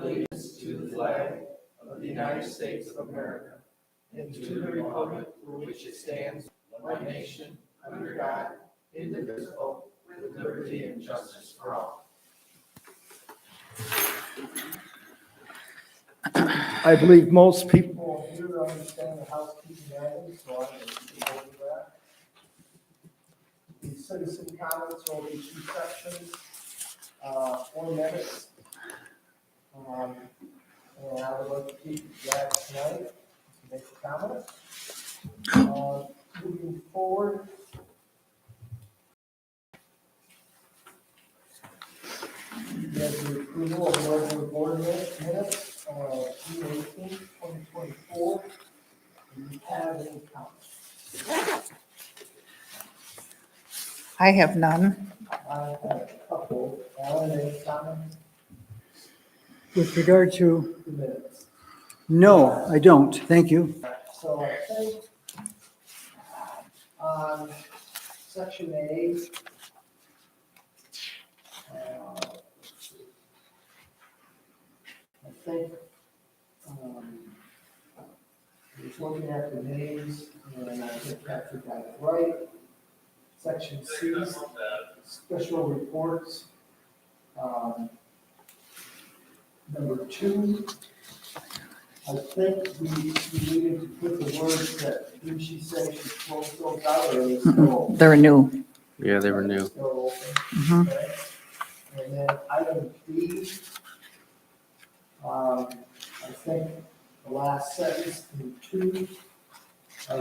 allegiance to the flag of the United States of America and to the republic for which it stands, one nation, under God, indivisible, with liberty and justice for all. I believe most people here understand the housekeeping items, so I'm going to keep over that. The citizen comments will be 2 sections, 4 minutes. And I would like to keep that tonight to make a comment. Moving forward. You have the approval of the regular board minutes, June 18th, 2024. Do you have any comments? I have none. I have a couple. Alan, any comments? With regard to, The minutes. no, I don't, thank you. So I think on section A, I think I was looking at the names and I think Patrick got it right. Section C, special reports. Number 2, I think we needed to put the words that, didn't she say she closed those out or they still? They're new. Yeah, they were new. Still open? Mhm. Okay. And then item B, I think the last sentence in 2,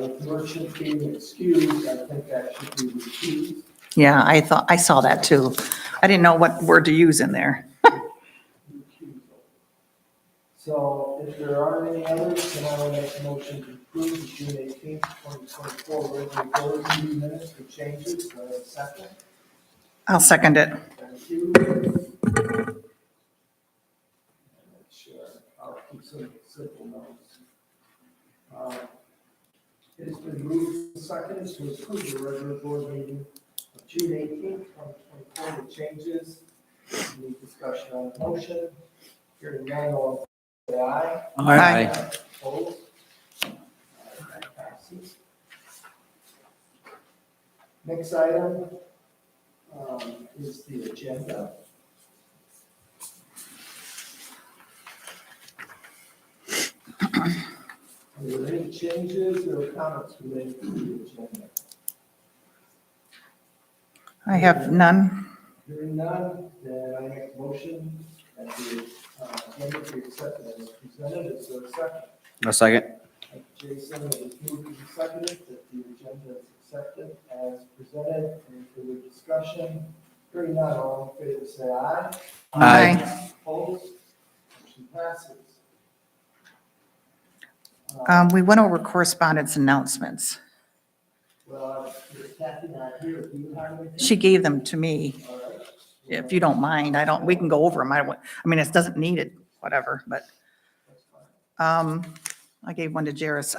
with merchant being excused, I think that should be recused. Yeah, I saw that too. I didn't know what word to use in there. Recusal. So if there aren't any others, then I will make a motion to approve the June 18th, 2024 regular board meeting minutes with changes. Do I have a second? I'll second it. Thank you. Sure, I'll keep some simple notes. It has been moved and seconded to approve the regular board meeting of June 18th, 2024 with changes. Any discussion on the motion? Hearing none, all in favor, say aye. Aye. Opposed? That passes. Next item is the agenda. Are there any changes or comments related to the agenda? I have none. Hearing none, then I make a motion that the agenda be accepted as presented. Is there a second? A second. Thank you, Jason, it is moved and seconded that the agenda is accepted as presented. Any further discussion? Hearing none, all in favor say aye. Aye. Opposed? Motion passes. We went over correspondence announcements. Well, if Kathy not here, do you have anything? She gave them to me. All right. If you don't mind, we can go over them. I mean, it doesn't need it, whatever, but That's fine. I gave one to Jairus.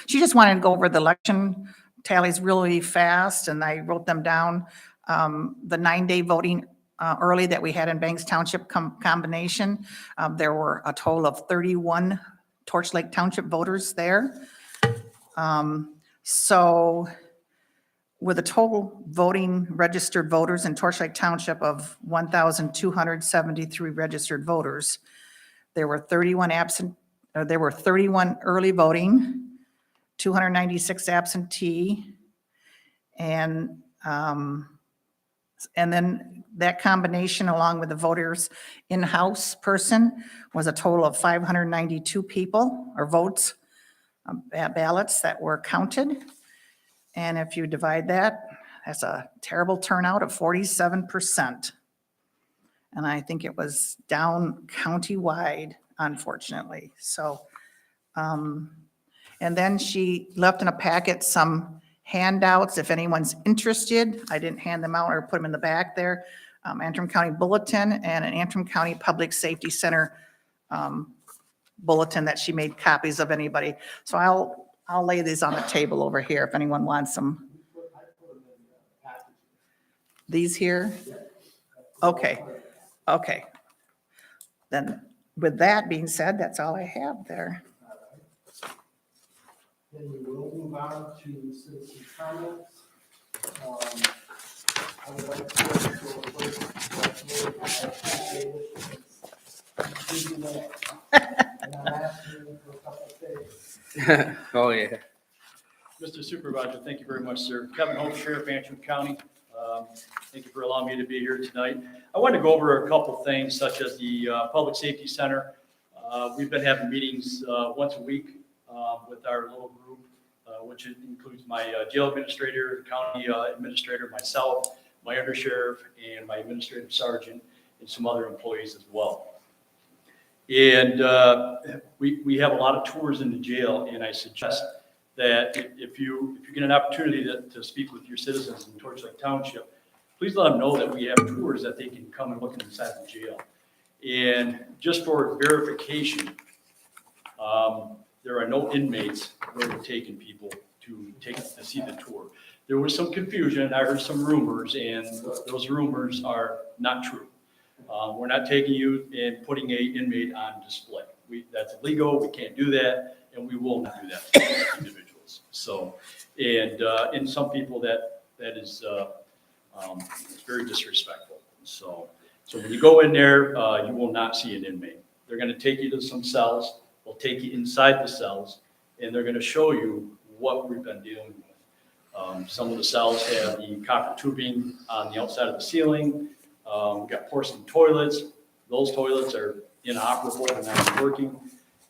She just wanted to go over the election tallies really fast, and I wrote them down. The 9-day voting early that we had in Banks Township combination, there were a total of 31 Torch Lake Township voters there. So with a total voting registered voters in Torch Lake Township of 1,273 registered voters, there were 31 early voting, 296 absentee, and then that combination, along with the voters in-house person, was a total of 592 people or votes, ballots that were counted. And if you divide that, that's a terrible turnout of 47%. And I think it was down countywide, unfortunately. So, and then she left in a packet some handouts if anyone's interested. I didn't hand them out or put them in the back there. Antrim County Bulletin and an Antrim County Public Safety Center bulletin that she made copies of anybody. So I'll lay these on the table over here if anyone wants them. These here? Okay, okay. Then with that being said, that's all I have there. Then we will move on to citizen comments. I would like to go to a first, I appreciate it. It's busy man. And I'm asking you for a couple of things. Oh, yeah. Mr. Supervisor, thank you very much, sir. Kevin Hope, Sheriff, Antrim County. Thank you for allowing me to be here tonight. I wanted to go over a couple things such as the Public Safety Center. We've been having meetings once a week with our little group, which includes my jail administrator, county administrator, myself, my undersheriff, and my administrative sergeant, and some other employees as well. And we have a lot of tours in the jail, and I suggest that if you get an opportunity to speak with your citizens in Township, Township, please let them know that we have tours that they can come and look inside the jail. And just for verification, there are no inmates where we're taking people to see the tour. There was some confusion. I heard some rumors, and those rumors are not true. We're not taking you and putting an inmate on display. That's illegal. We can't do that, and we will not do that to individuals. So, and some people that is it's very disrespectful. So when you go in there, you will not see an inmate. They're going to take you to some cells. They'll take you inside the cells, and they're going to show you what we've been dealing with. Some of the cells have the copper tubing on the outside of the ceiling. We've got porcelain toilets. Those toilets are inoperable and not working.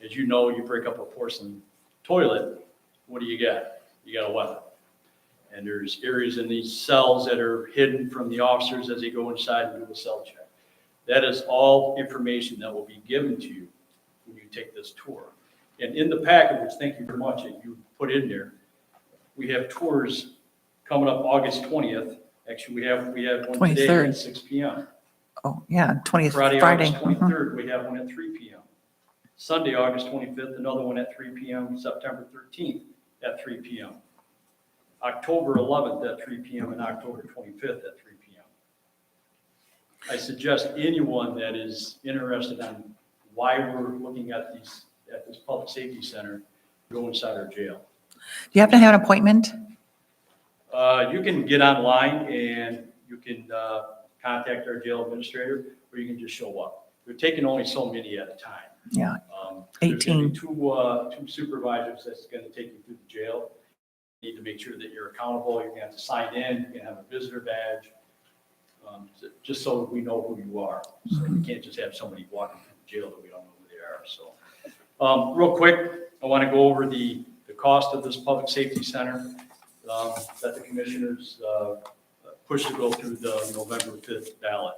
As you know, you break up a porcelain toilet, what do you get? You got a weapon. And there's areas in these cells that are hidden from the officers as they go inside and do a cell check. That is all information that will be given to you when you take this tour. And in the packet, which thank you very much, that you put in there, we have tours coming up August 20th. Actually, we have one today 23rd. at 6 p.m. Oh, yeah, 20th, Friday, Friday. August 23rd, we have one at 3 p.m. Sunday, August 25th, another one at 3 p.m. September 13th at 3 p.m. October 11th at 3 p.m. and October 25th at 3 p.m. I suggest anyone that is interested on why we're looking at this public safety center, go inside our jail. Do you have to have an appointment? You can get online and you can contact our jail administrator, or you can just show up. We're taking only so many at a time. Yeah, There's gonna 18. be two supervisors that's going to take you through the jail. You need to make sure that you're accountable. You're going to have to sign in. You can have a visitor badge, just so we know who you are. So you can't just have somebody walking through the jail that we don't know who they are. So, real quick, I want to go over the cost of this public safety center that the commissioners pushed to go through the November 5th ballot.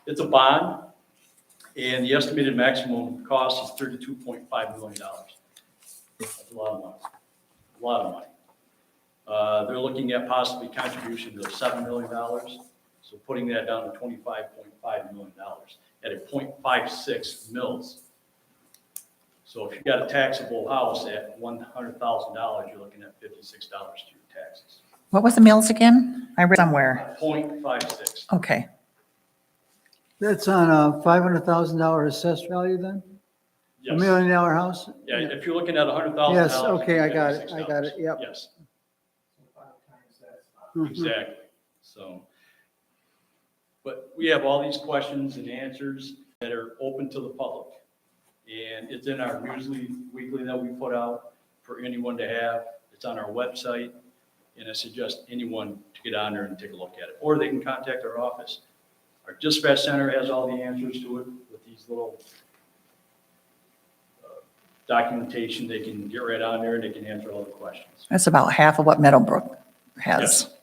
It's a bond, and the estimated maximum cost is $32.5 million. That's a lot of money. A lot of money. They're looking at possibly contributions of $7 million, so putting that down to $25.5 million at a 0.56 mils. So if you've got a taxable house at $100,000, you're looking at $56 to your taxes. What was the mills again? I read somewhere. 0.56. Okay. That's on a $500,000 assessed value then? A Yes. $1 million house? Yeah, if you're looking at $100,000. Yes, okay, I got it, yep. Yes, So 5 times that. Mhm. exactly. So, but we have all these questions and answers that are open to the public. And it's in our weekly that we put out for anyone to have. It's on our website. And I suggest anyone to get on there and take a look at it. Or they can contact our office. Our dispatch center has all the answers to it with these little documentation. They can get right on there and they can answer all the questions. That's about half of what Meadowbrook has. Yes.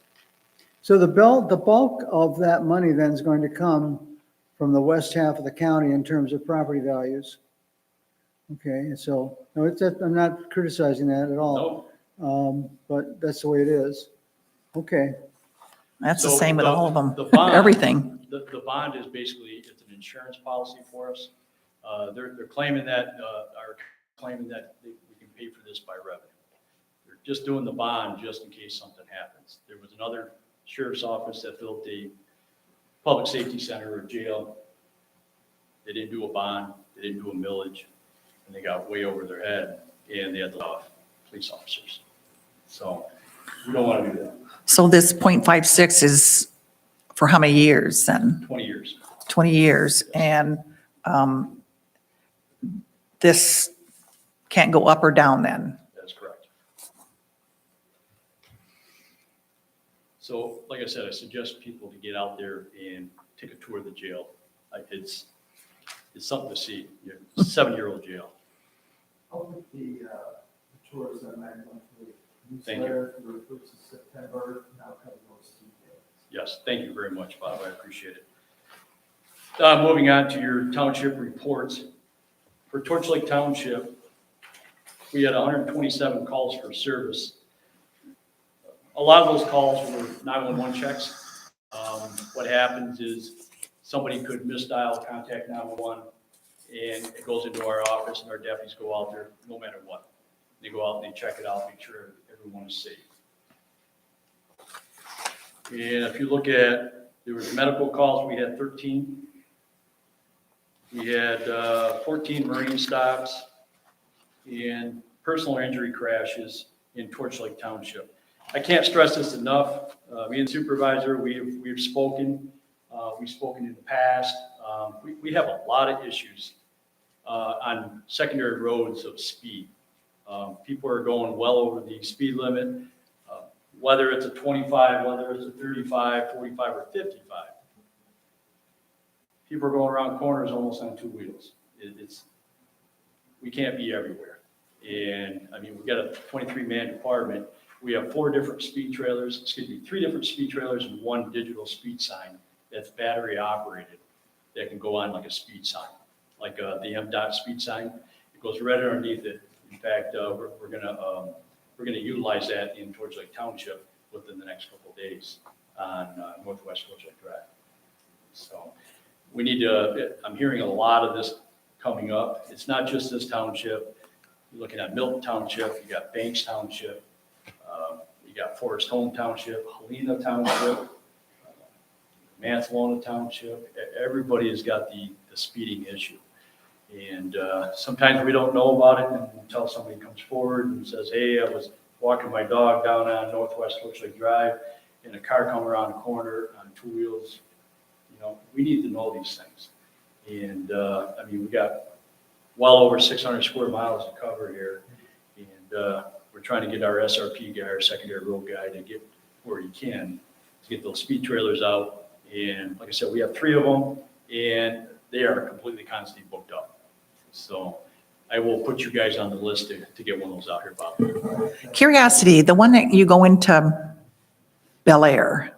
So the bulk of that money then is going to come from the west half of the county in terms of property values. Okay, and so, no, I'm not criticizing that at all. No, But that's the way it is. Okay, That's the So same with the- all of them, the bond- everything. the bond is basically, it's an insurance policy for us. They're claiming that, we can pay for this by revenue. They're just doing the bond just in case something happens. There was another sheriff's office that built a public safety center or jail. They didn't do a bond. They didn't do a millage, and they got way over their head, and they had to off police officers. So we don't want to do that. So this .56 is for how many years then? 20 years. 20 years, and this can't go up or down then? That's correct. So, like I said, I suggest people to get out there and take a tour of the jail. It's something to see. 7-year-old jail. I'll put the tours on my monthly Thank you. newsletter for the first of September, and I'll cover those details. Yes, thank you very much, Bob. I appreciate it. Moving on to your township reports. For Torch Lake Township, we had 127 calls for service. A lot of those calls were 911 checks. What happens is somebody could misdial, contact 911, and it goes into our office, and our deputies go out there no matter what. They go out and they check it out, make sure everyone is safe. And if you look at, there was medical calls, we had 13. We had 14 marine stops and personal injury crashes in Torch Lake Township. I can't stress this enough. Me and the supervisor, we've spoken. We've spoken in the past. We have a lot of issues on secondary roads of speed. People are going well over the speed limit, whether it's a 25, whether it's a 35, 45, or 55. People are going around corners almost on 2 wheels. We can't be everywhere. And I mean, we've got a 23-man department. We have 3 different speed trailers and 1 digital speed sign that's battery operated that can go on like a speed sign, like the MDOT speed sign. It goes right underneath it. In fact, we're gonna utilize that in Torch Lake Township within the next couple of days on Northwest Torch Lake Drive. So we need to, I'm hearing a lot of this coming up. It's not just this township. You're looking at Milton Township, you got Banks Township, you got Forest Home Township, Helena Township, Mansalona Township. Everybody has got the speeding issue. And sometimes we don't know about it until somebody comes forward and says, hey, I was walking my dog down on Northwest Torch Lake Drive and a car come around the corner on 2 wheels. You know, we need to know these things. And I mean, we got well over 600 square miles to cover here. And we're trying to get our SRP guy, our secondary road guy, to get where he can to get those speed trailers out. And like I said, we have 3 of them and they are completely constantly booked up. So I will put you guys on the list to get one of those out here, Bob. Curiosity, the one that you go into Bel Air,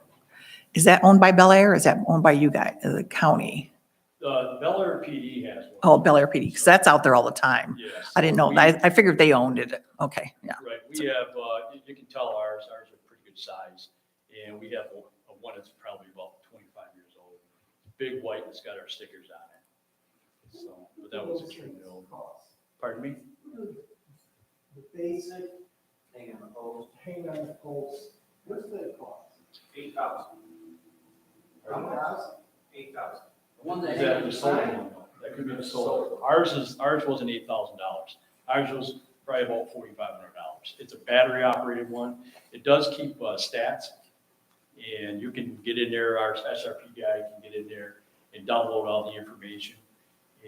is that owned by Bel Air or is that owned by you guys, the county? Bel Air PD has one. Oh, Bel Air PD, because that's out there all the time. Yes. I didn't know, I figured they owned it. Okay, yeah. Right, we have, you can tell ours are pretty good size. And we have a one that's probably about 25 years old. Big white that's got our stickers on it. So, but that was extremely old. Pardon me? The basic, hang on the poles, what's the cost? 8,000. How much? 8,000. Is that the solar one? That could be the solar. Ours wasn't $8,000. Ours was probably about $4,500. It's a battery operated one. It does keep stats, and you can get in there. Our SRP guy can get in there and download all the information.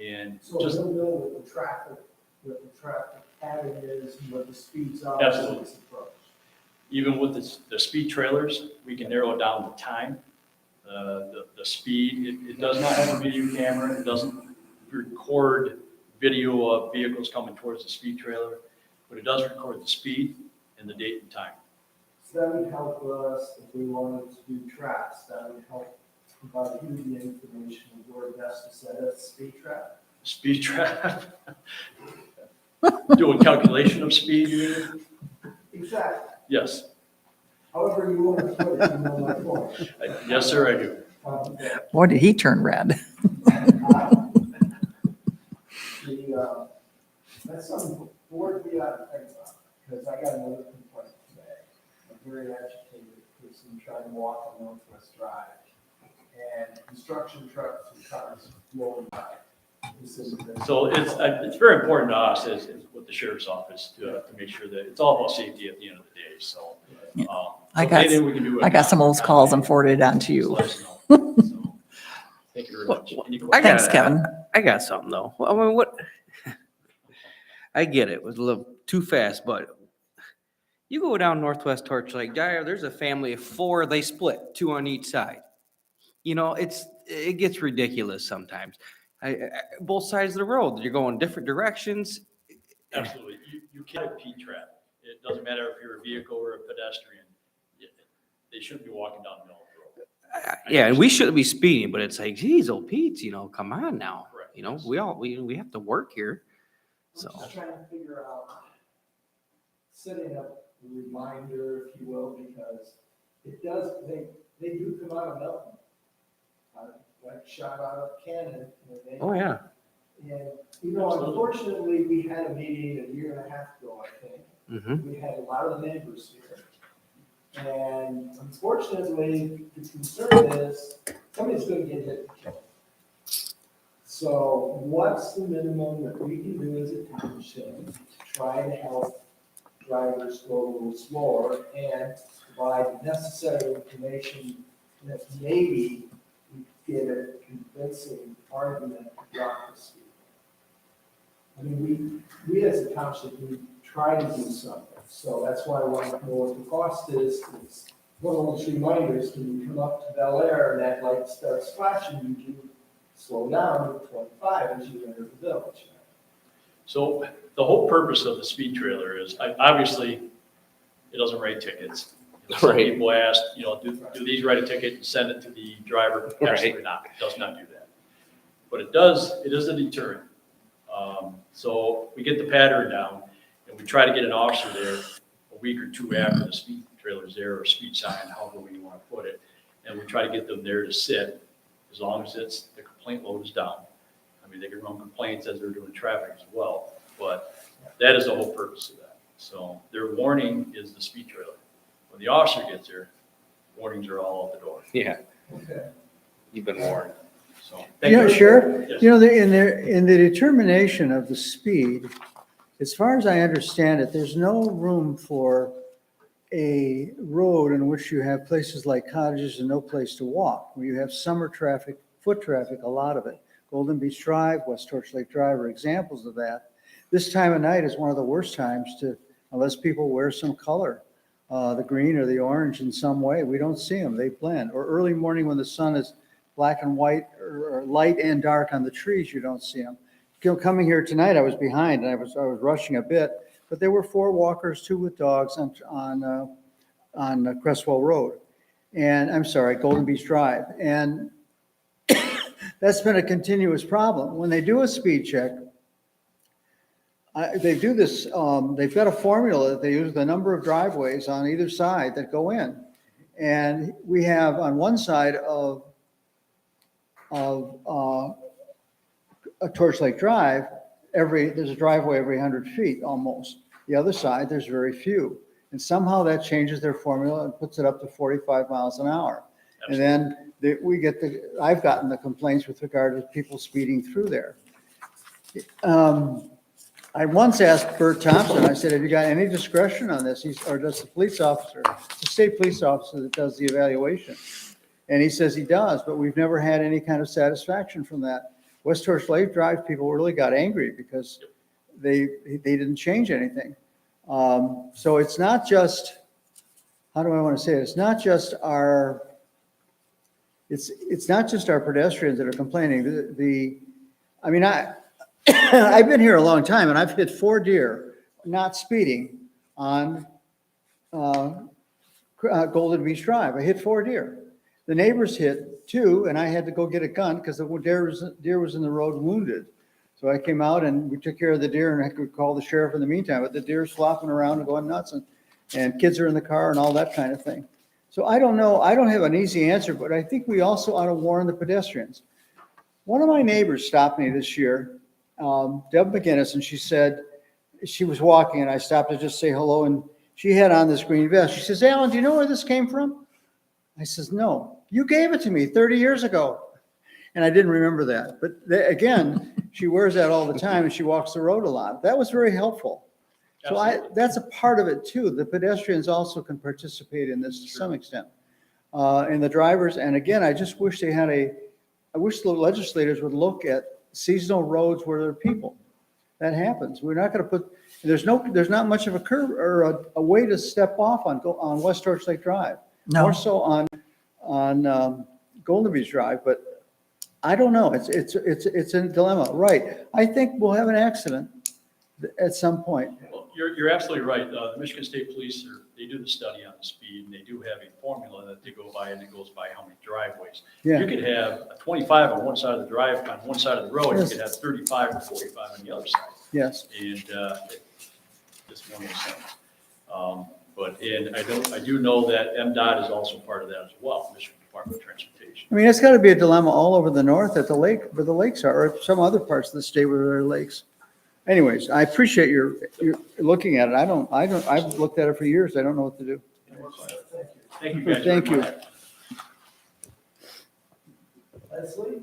And So just they'll know what the traffic pattern is, and what the speeds are. Absolutely. as it's approached. even with the speed trailers, we can narrow down the time, the speed. It does not have a video camera. It doesn't record video of vehicles coming towards the speed trailer, but it does record the speed and the date and time. So that would help us if we wanted to do traps, that would help provide you the information of where best to set a speed trap. Speed trap. Do a calculation of speed, you mean? Exactly. Yes. However you want to put it, you know my point. Yes, sir, I do. Boy, did he turn red. That's something board we ought to think about, because I got another complaint today. A very agitated person trying to walk on Northwest Drive, and construction trucks and cars rolling by. So it's very important to us as with the sheriff's office to make sure that it's all about safety at the end of the day, so. Yeah. so I got- anything we can do. I got some old calls and forwarded on to you. Let us know. So, thank you very much. Any I got- Thanks, Kevin. I got something though. I mean, what? I get it. It was a little too fast, but you go down Northwest Torchlight Drive, there's a family of 4, they split, 2 on each side. You know, it gets ridiculous sometimes. Both sides of the road, you're going different directions. Absolutely. You can't repeat traffic. It doesn't matter if you're a vehicle or a pedestrian. They shouldn't be walking down the middle of the road. Yeah, and we shouldn't be speeding, but it's like, geez, old Pete, come on now. Correct. You know, we have to work here. So, I'm just trying to figure out, setting up a reminder, if you will, because it does, they do come out of Milton. Like shot out of cannon. And they- oh yeah. And, unfortunately, we had a meeting a year and a half ago, I think. Mm-hmm. We had a lot of the neighbors here. And unfortunately, the concern is somebody's gonna get hit and killed. So what's the minimum that we can do as a township to try to help drivers go a little slower and provide the necessary information that maybe we get a convincing argument to drop the speed? I mean, we as a township, we try to do something, so that's why I want to know what the cost is. It's one of those reminders, when you come up to Bel Air and that light starts flashing, you do slow down to 25 as you enter the village. So the whole purpose of the speed trailer is, obviously, it doesn't write tickets. Some Right. people ask, do these write a ticket and send it to the driver? Right. Absolutely not. It does not do that. But it is a deterrent. So we get the pattern down and we try to get an officer there a week or 2 after the speed trailer's there, or speed sign, however we want to put it. And we try to get them there to sit as long as the complaint load is down. I mean, they can run complaints as they're doing traffic as well, but that is the whole purpose of that. So their warning is the speed trailer. When the officer gets there, warnings are all out the door. Yeah, Okay. you've been warned. So. Sheriff, Yes. in the determination of the speed, as far as I understand it, there's no room for a road in which you have places like cottages and no place to walk, where you have summer traffic, foot traffic, a lot of it. Golden Beach Drive, West Torch Lake Drive are examples of that. This time of night is one of the worst times unless people wear some color, the green or the orange in some way. We don't see them, they blend. Or early morning when the sun is black and white, or light and dark on the trees, you don't see them. Coming here tonight, I was behind and I was rushing a bit, but there were 4 walkers, 2 with dogs on Crestwell Road. And I'm sorry, Golden Beach Drive. And that's been a continuous problem. When they do a speed check, they do this, they've got a formula that they use, the number of driveways on either side that go in. And we have on one side of a Torch Lake Drive, there's a driveway every 100 feet almost. The other side, there's very few. And somehow that changes their formula and puts it up to 45 miles an hour. And then I've gotten the complaints with regard to people speeding through there. I once asked Bert Thompson, I said, have you got any discretion on this? Or does the police officer, the state police officer that does the evaluation? And he says he does, but we've never had any kind of satisfaction from that. West Torch Lake Drive, people really got angry because they didn't change anything. So it's not just, how do I want to say it? It's not just our pedestrians that are complaining. I've been here a long time and I've hit 4 deer, not speeding, on Golden Beach Drive. I hit 4 deer. The neighbors hit 2 and I had to go get a gun because the deer was in the road wounded. So I came out and we took care of the deer and I could call the sheriff in the meantime, but the deer's flopping around and going nuts and kids are in the car and all that kind of thing. So I don't know, I don't have an easy answer, but I think we also ought to warn the pedestrians. One of my neighbors stopped me this year, Deb McGinnis, and she said, she was walking and I stopped to just say hello and she had on this green vest. She says, Alan, do you know where this came from? I says, no, you gave it to me 30 years ago. And I didn't remember that. But again, she wears that all the time and she walks the road a lot. That was very helpful. So that's a part of it too. The pedestrians also can participate in this to some extent. And the drivers, and again, I just wish I wish the legislators would look at seasonal roads where there are people. That happens. We're not gonna there's not much of a curve or a way to step off on West Torch Lake Drive. No. More so on Golden Beach Drive, but I don't know. It's a dilemma, right? I think we'll have an accident at some point. Well, you're absolutely right. The Michigan State Police, they do the study on the speed, and they do have a formula that they go by, and it goes by how many driveways. Yeah. You could have a 25 on one side of the drive, on one side of the road, you Yes. could have 35 or 45 on the other side. Yes. And it just won't make sense. And I do know that MDOT is also part of that as well, Michigan Department of Transportation. I mean, it's got to be a dilemma all over the north at the lake, where the lakes are, or some other parts of the state where there are lakes. Anyways, I appreciate your looking at it. I've looked at it for years. I don't know what to do. Thank you guys. Thank very you. much. Leslie?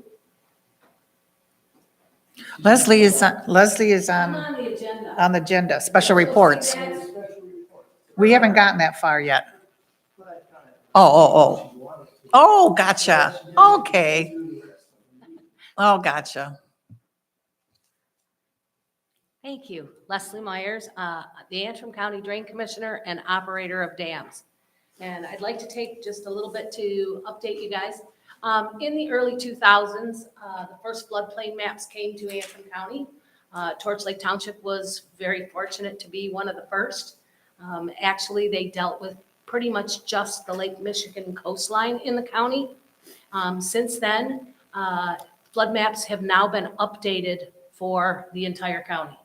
Leslie is I'm on on the agenda. the agenda, special reports. We haven't gotten that far yet. Oh. Oh, gotcha. Okay. Oh, gotcha. Thank you. Leslie Myers, the Antrim County Drain Commissioner and operator of dams. And I'd like to take just a little bit to update you guys. In the early 2000s, the first floodplain maps came to Antrim County. Torch Lake Township was very fortunate to be one of the first. Actually, they dealt with pretty much just the Lake Michigan coastline in the county. Since then, flood maps have now been updated for the entire county.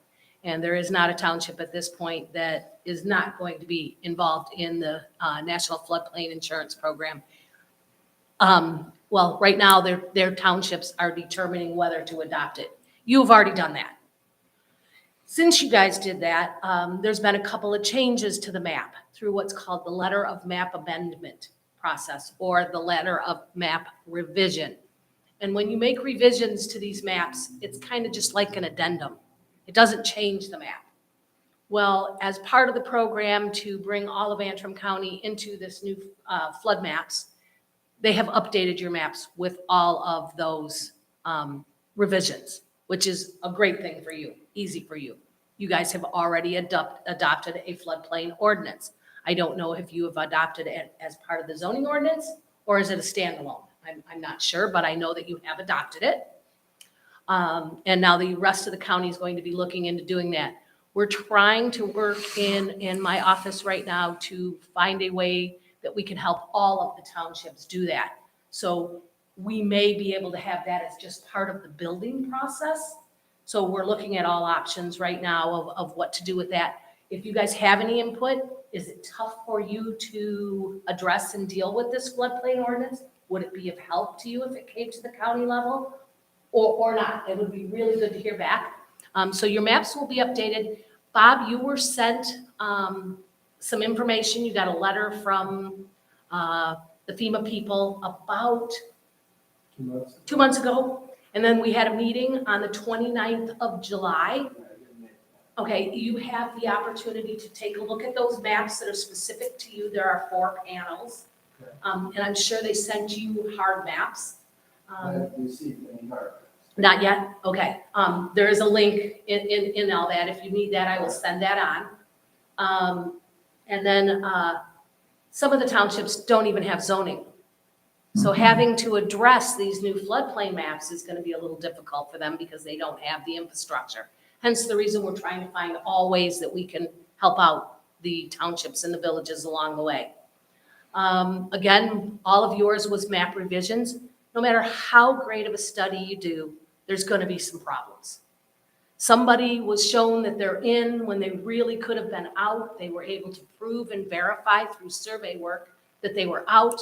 And there is not a township at this point that is not going to be involved in the National Floodplain Insurance Program. Well, right now, their townships are determining whether to adopt it. You've already done that. Since you guys did that, there's been a couple of changes to the map through what's called the letter of map amendment process or the letter of map revision. And when you make revisions to these maps, it's kind of just like an addendum. It doesn't change the map. Well, as part of the program to bring all of Antrim County into this new flood maps, they have updated your maps with all of those revisions, which is a great thing for you, easy for you. You guys have already adopted a floodplain ordinance. I don't know if you have adopted it as part of the zoning ordinance or is it a standalone? I'm not sure, but I know that you have adopted it. And now the rest of the county is going to be looking into doing that. We're trying to work in my office right now to find a way that we can help all of the townships do that. So we may be able to have that as just part of the building process. So we're looking at all options right now of what to do with that. If you guys have any input, is it tough for you to address and deal with this floodplain ordinance? Would it be of help to you if it came to the county level or not? It would be really good to hear back. So your maps will be updated. Bob, you were sent some information. You got a letter from the FEMA people about 2 months ago. And then we had a meeting on the 29th of July. Okay, you have the opportunity to take a look at those maps that are specific to you. There are 4 panels. And I'm sure they sent you hard maps. I haven't received any hard. Not yet? Okay. There is a link in all that. If you need that, I will send that on. And then some of the townships don't even have zoning. So having to address these new floodplain maps is going to be a little difficult for them because they don't have the infrastructure. Hence the reason we're trying to find all ways that we can help out the townships and the villages along the way. Again, all of yours was map revisions. No matter how great of a study you do, there's going to be some problems. Somebody was shown that they're in when they really could have been out. They were able to prove and verify through survey work that they were out.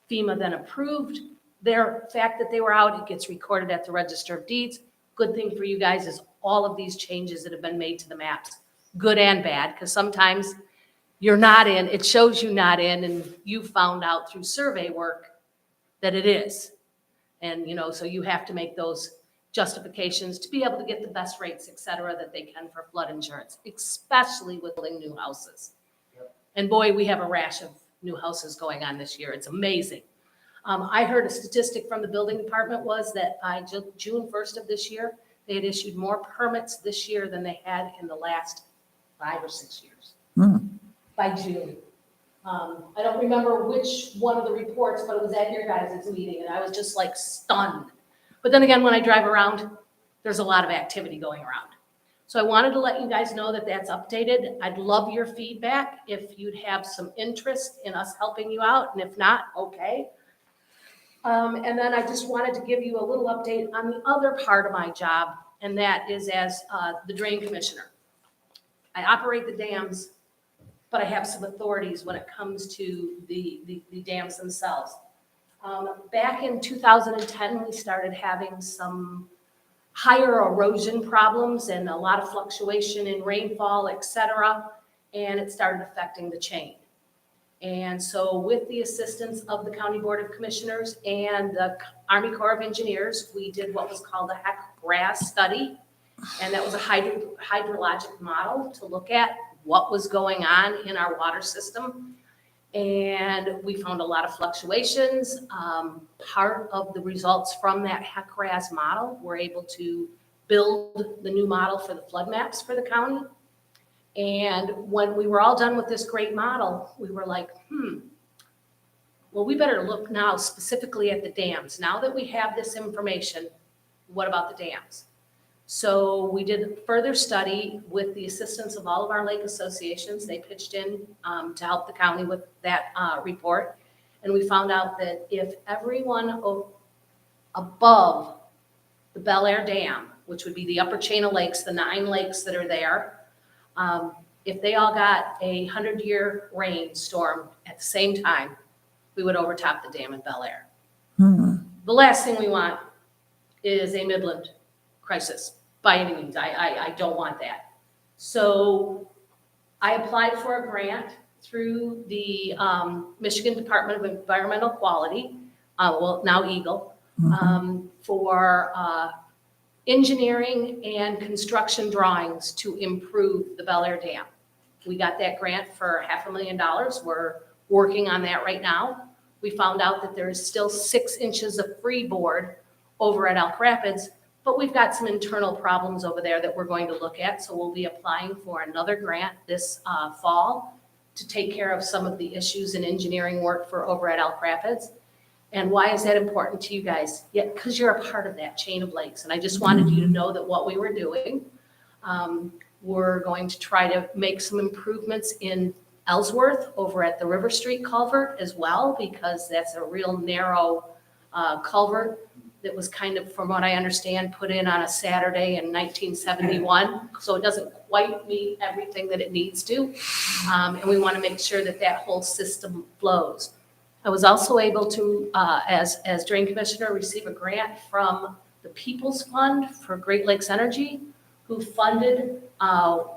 FEMA then approved their fact that they were out. It gets recorded at the Register of Deeds. Good thing for you guys is all of these changes that have been made to the maps, good and bad, because sometimes you're not in, it shows you not in, and you found out through survey work that it is. And, so you have to make those justifications to be able to get the best rates, et cetera, that they can for flood insurance, especially with building new houses. And boy, we have a rash of new houses going on this year. It's amazing. I heard a statistic from the building department was that by June 1st of this year, they had issued more permits this year than they had in the last 5 or 6 years. By June. I don't remember which one of the reports, but it was at your guys' meeting, and I was just like stunned. But then again, when I drive around, there's a lot of activity going around. So I wanted to let you guys know that that's updated. I'd love your feedback if you'd have some interest in us helping you out, and if not, okay. And then I just wanted to give you a little update on the other part of my job, and that is as the drain commissioner. I operate the dams, but I have some authorities when it comes to the dams themselves. Back in 2010, we started having some higher erosion problems and a lot of fluctuation in rainfall, et cetera, and it started affecting the chain. And so with the assistance of the County Board of Commissioners and the Army Corps of Engineers, we did what was called a HEC-RAS study. And that was a hydrologic model to look at what was going on in our water system. And we found a lot of fluctuations. Part of the results from that HEC-RAS model, we're able to build the new model for the flood maps for the county. And when we were all done with this great model, we were like, well, we better look now specifically at the dams. Now that we have this information, what about the dams? So we did a further study with the assistance of all of our lake associations. They pitched in to help the county with that report. And we found out that if everyone above the Bel Air Dam, which would be the upper chain of lakes, the 9 lakes that are there, if they all got a 100-year rainstorm at the same time, we would overtop the dam in Bel Air. The last thing we want is a Midland crisis by any means. I don't want that. So I applied for a grant through the Michigan Department of Environmental Quality, well, now EGLE, for engineering and construction drawings to improve the Bel Air Dam. We got that grant for $500,000. We're working on that right now. We found out that there is still 6 inches of freeboard over at Elk Rapids, but we've got some internal problems over there that we're going to look at. So we'll be applying for another grant this fall to take care of some of the issues in engineering work for over at Elk Rapids. And why is that important to you guys? Yeah, because you're a part of that chain of lakes. And I just wanted you to know that what we were doing, we're going to try to make some improvements in Ellsworth over at the River Street culvert as well, because that's a real narrow culvert that was kind of, from what I understand, put in on a Saturday in 1971. So it doesn't quite meet everything that it needs to. And we want to make sure that that whole system flows. I was also able to, as Drain Commissioner, receive a grant from the People's Fund for Great Lakes Energy, who funded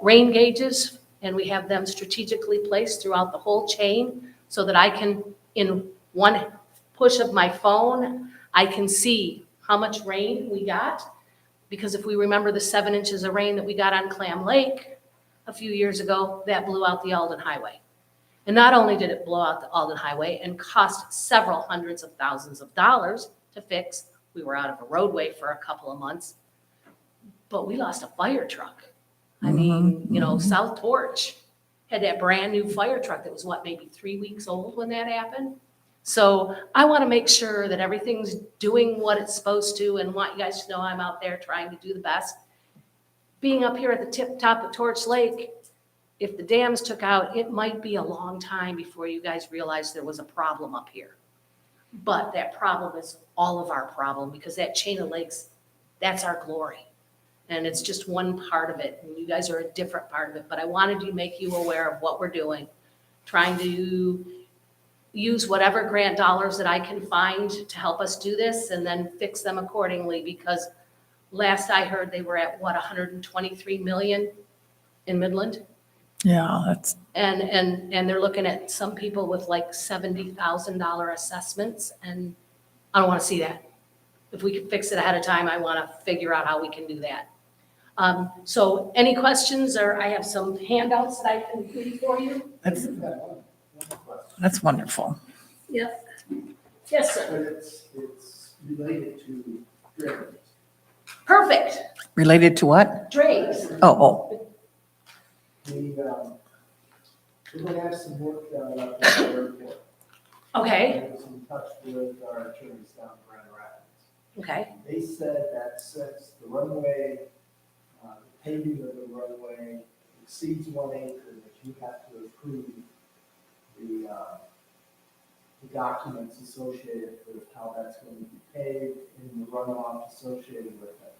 rain gauges, and we have them strategically placed throughout the whole chain so that I can, in one push of my phone, I can see how much rain we got. Because if we remember the 7 inches of rain that we got on Clam Lake a few years ago, that blew out the Alden Highway. And not only did it blow out the Alden Highway and cost several hundreds of thousands of dollars to fix, we were out of a roadway for a couple of months, but we lost a fire truck. I mean, you know, South Torch had that brand new fire truck that was maybe 3 weeks old when that happened. So I want to make sure that everything's doing what it's supposed to, and want you guys to know I'm out there trying to do the best. Being up here at the tip top of Torch Lake, if the dams took out, it might be a long time before you guys realize there was a problem up here. But that problem is all of our problem, because that chain of lakes, that's our glory. And it's just one part of it, and you guys are a different part of it. But I wanted to make you aware of what we're doing, trying to use whatever grant dollars that I can find to help us do this, and then fix them accordingly, because last I heard they were at, what, 123 million in Midland? Yeah, that's, And they're looking at some people with like $70,000 assessments, and I don't want to see that. if we can fix it ahead of time, I want to figure out how we can do that. So any questions, or I have some handouts that I can read for you? That's, One question. that's wonderful. Yep. Yes, sir. But it's related to drainage. Perfect. Related to what? Drains. Oh, We're gonna have some work done up at the airport. Okay, I was in touch with our attorneys down in Grand Rapids. okay, They said that since the runway, the paving of the runway exceeds 1 acre, that you have to approve the documents associated with how that's going to be paved and the runoff associated with it.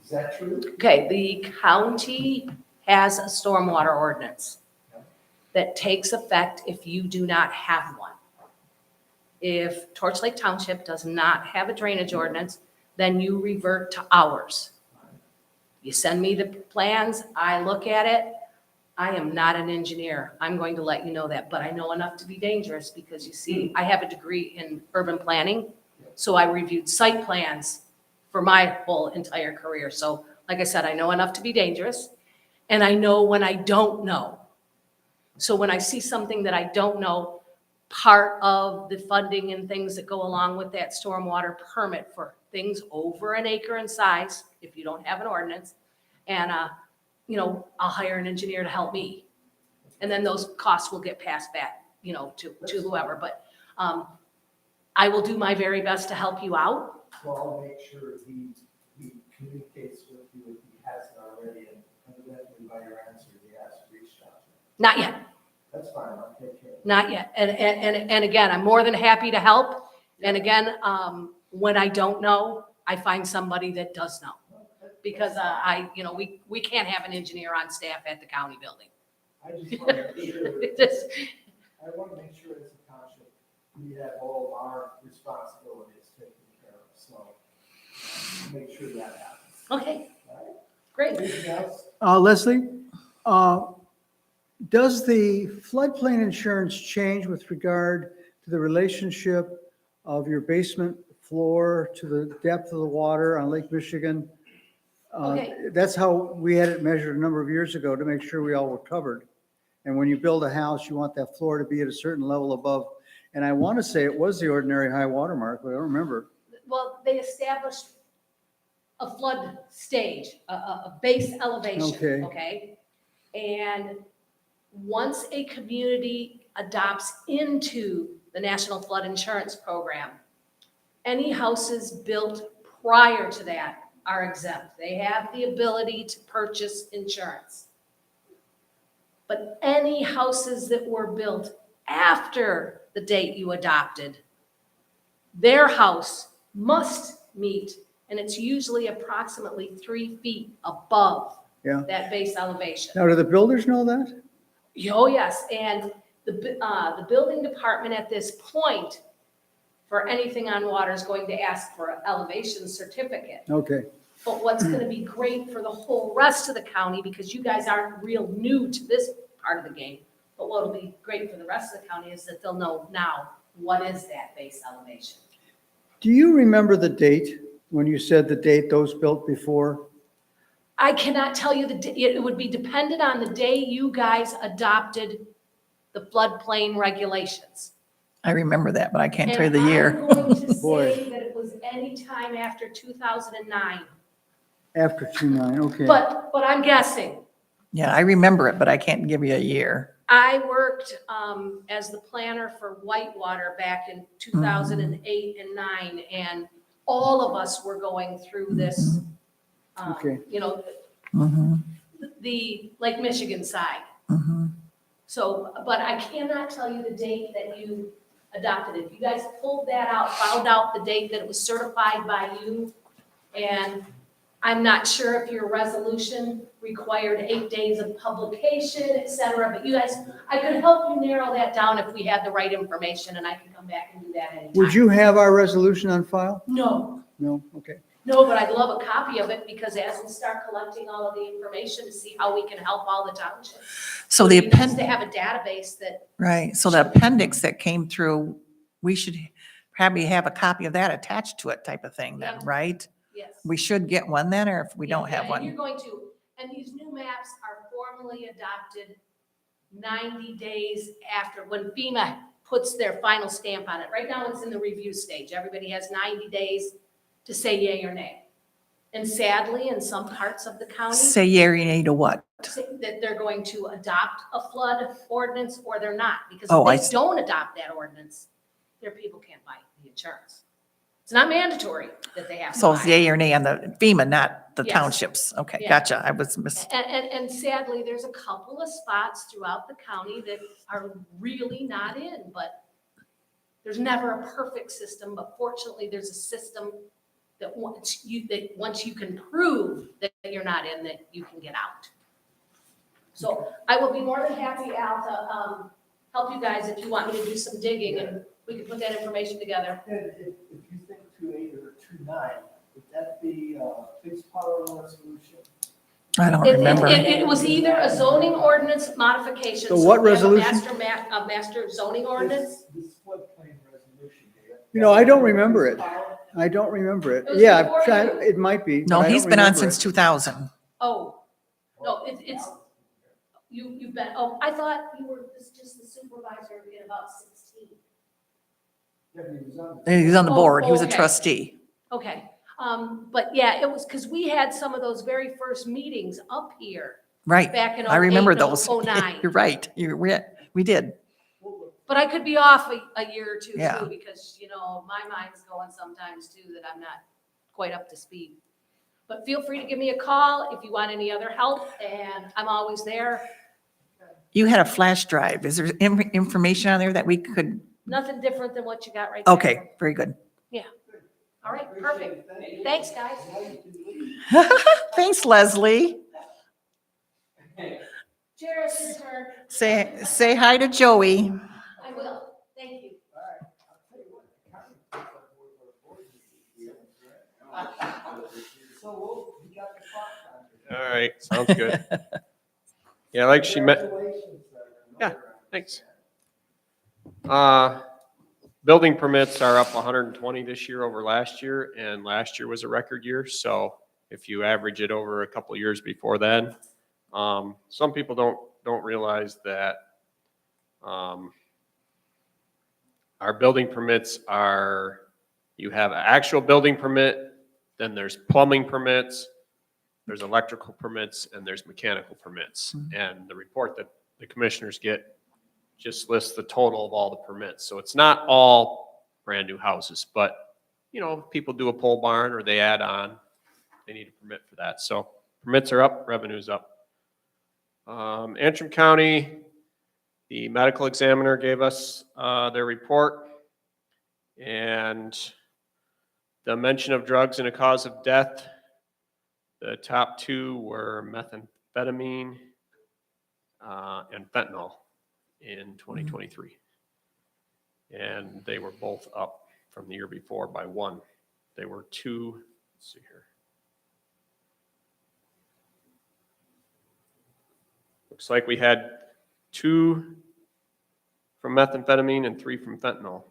Is that true? okay. The county has a stormwater ordinance that takes effect if you do not have one. If Torch Lake Township does not have a drainage ordinance, then you revert to ours. You send me the plans, I look at it. I am not an engineer. I'm going to let you know that, but I know enough to be dangerous because you see, I have a degree in urban planning. So I reviewed site plans for my whole entire career. So like I said, I know enough to be dangerous and I know when I don't know. So when I see something that I don't know, part of the funding and things that go along with that stormwater permit for things over an acre in size, if you don't have an ordinance, and, I'll hire an engineer to help me. And then those costs will get passed back, to whoever, but, I will do my very best to help you out. So I'll make sure he communicates with you if he hasn't already, and evidently by your answer, he has reached out to you. Not yet, That's fine, I'll take care of it. not yet. And again, I'm more than happy to help. And again, when I don't know, I find somebody that does know. Because we can't have an engineer on staff at the county building. I just want to make sure, It just- I want to make sure as a township, we have all of our responsibilities taken care of, so make sure that happens. Okay, All right? great. Anything else? Leslie, does the floodplain insurance change with regard to the relationship of your basement floor to the depth of the water on Lake Michigan? Okay. That's how we had it measured a number of years ago to make sure we all were covered. And when you build a house, you want that floor to be at a certain level above. And I want to say it was the ordinary high water mark, but I don't remember. Well, they established a flood stage, a base elevation, Okay. okay? And once a community adopts into the National Flood Insurance Program, any houses built prior to that are exempt. They have the ability to purchase insurance. But any houses that were built after the date you adopted, their house must meet, and it's usually approximately 3 feet above Yeah. that base elevation. Now, do the builders know that? Oh, yes, and the building department at this point, for anything on water, is going to ask for an elevation certificate. Okay. But what's gonna be great for the whole rest of the county, because you guys aren't real new to this part of the game, but what'll be great for the rest of the county is that they'll know now, what is that base elevation? Do you remember the date when you said the date those built before? I cannot tell you it would be dependent on the day you guys adopted the floodplain regulations. I remember that, but I can't tell you the And year. I'm going to Boy. say that it was any time after 2009, After 29, okay. but I'm guessing. Yeah, I remember it, but I can't give you a year. I worked as the planner for Whitewater back in 2008 and 9, and all of us were going through this, Okay. Mhm, the Lake Michigan side. mhm. So, but I cannot tell you the date that you adopted it. If you guys pulled that out, found out the date that it was certified by you, and I'm not sure if your resolution required 8 days of publication, et cetera, but you guys, I could help you narrow that down if we had the right information, and I can come back and do that anytime. Would you have our resolution on file? No, No? Okay. no, but I'd love a copy of it, because as we start collecting all of the information to see how we can help all the townships. So the It'd be nice appendix, to have a database that, right, so the appendix that came through, we should probably have a copy of that attached to it type of thing then, Yeah. right? Yes. We should get one then, or if we don't Yeah, have and you're one? going to, and these new maps are formally adopted 90 days after, when FEMA puts their final stamp on it. Right now, it's in the review stage. Everybody has 90 days to say yay or nay. And sadly, in some parts of the county, Say yea or nay to what? say that they're going to adopt a flood ordinance or they're not. Because Oh, I if they see. don't adopt that ordinance, their people can't buy the insurance. It's not mandatory that they have to So buy it's it. yea or nay on the FEMA, not the Yes. townships. Okay, Yeah. gotcha. I was And sadly, there's a couple of spots throughout the county that are really not in, but there's never a perfect system, but fortunately, there's a system that once you can prove that you're not in, that you can get out. So I will be more than happy, Al, to help you guys if you want me to do some digging and we can put that information together. And if you think 2.8 or 2.9, would that be fixed power resolution? I don't It remember. was either a zoning ordinance modification. So what we have a resolution? master zoning ordinance. This floodplain resolution. You know, I don't remember it. I don't remember it. It was Yeah, before I'm trying, you. it might be. No, but I he's don't been on remember since it. 2000. Oh, no, it's, you've been, oh, I thought you were just the supervisor in about 16. Yeah, he was on He's on the Oh, board. He was a okay. trustee. Okay, but yeah, it was, because we had some of those very first meetings up here Right. back in I remember 08 and those. 09. You're right. We did. But I could be off a year or two Yeah. too, because, my mind's going sometimes too, that I'm not quite up to speed. But feel free to give me a call if you want any other help, and I'm always there. You had a flash drive. Is there information on there that we could? Nothing different than what you got right there. Okay, very good. All right, perfect. Thanks, guys. Thanks, Leslie. Jared, your turn. Say hi to Joey. I will. Thank you. So we got the clock on. All right, sounds good. Yeah, like she met, Congratulations, Yeah, thanks. Building permits are up 120 this year over last year, and last year was a record year. So if you average it over a couple of years before then, some people don't realize that our building permits are, you have an actual building permit, then there's plumbing permits, there's electrical permits, and there's mechanical permits. And the report that the commissioners get just lists the total of all the permits. So it's not all brand new houses, but people do a pole barn or they add on, they need a permit for that. So permits are up, revenue's up. Antrim County, the medical examiner gave us their report, and the mention of drugs and a cause of death, the top two were methamphetamine and fentanyl in 2023. And they were both up from the year before by one. They were two, let's see here. Looks like we had 2 from methamphetamine and 3 from fentanyl.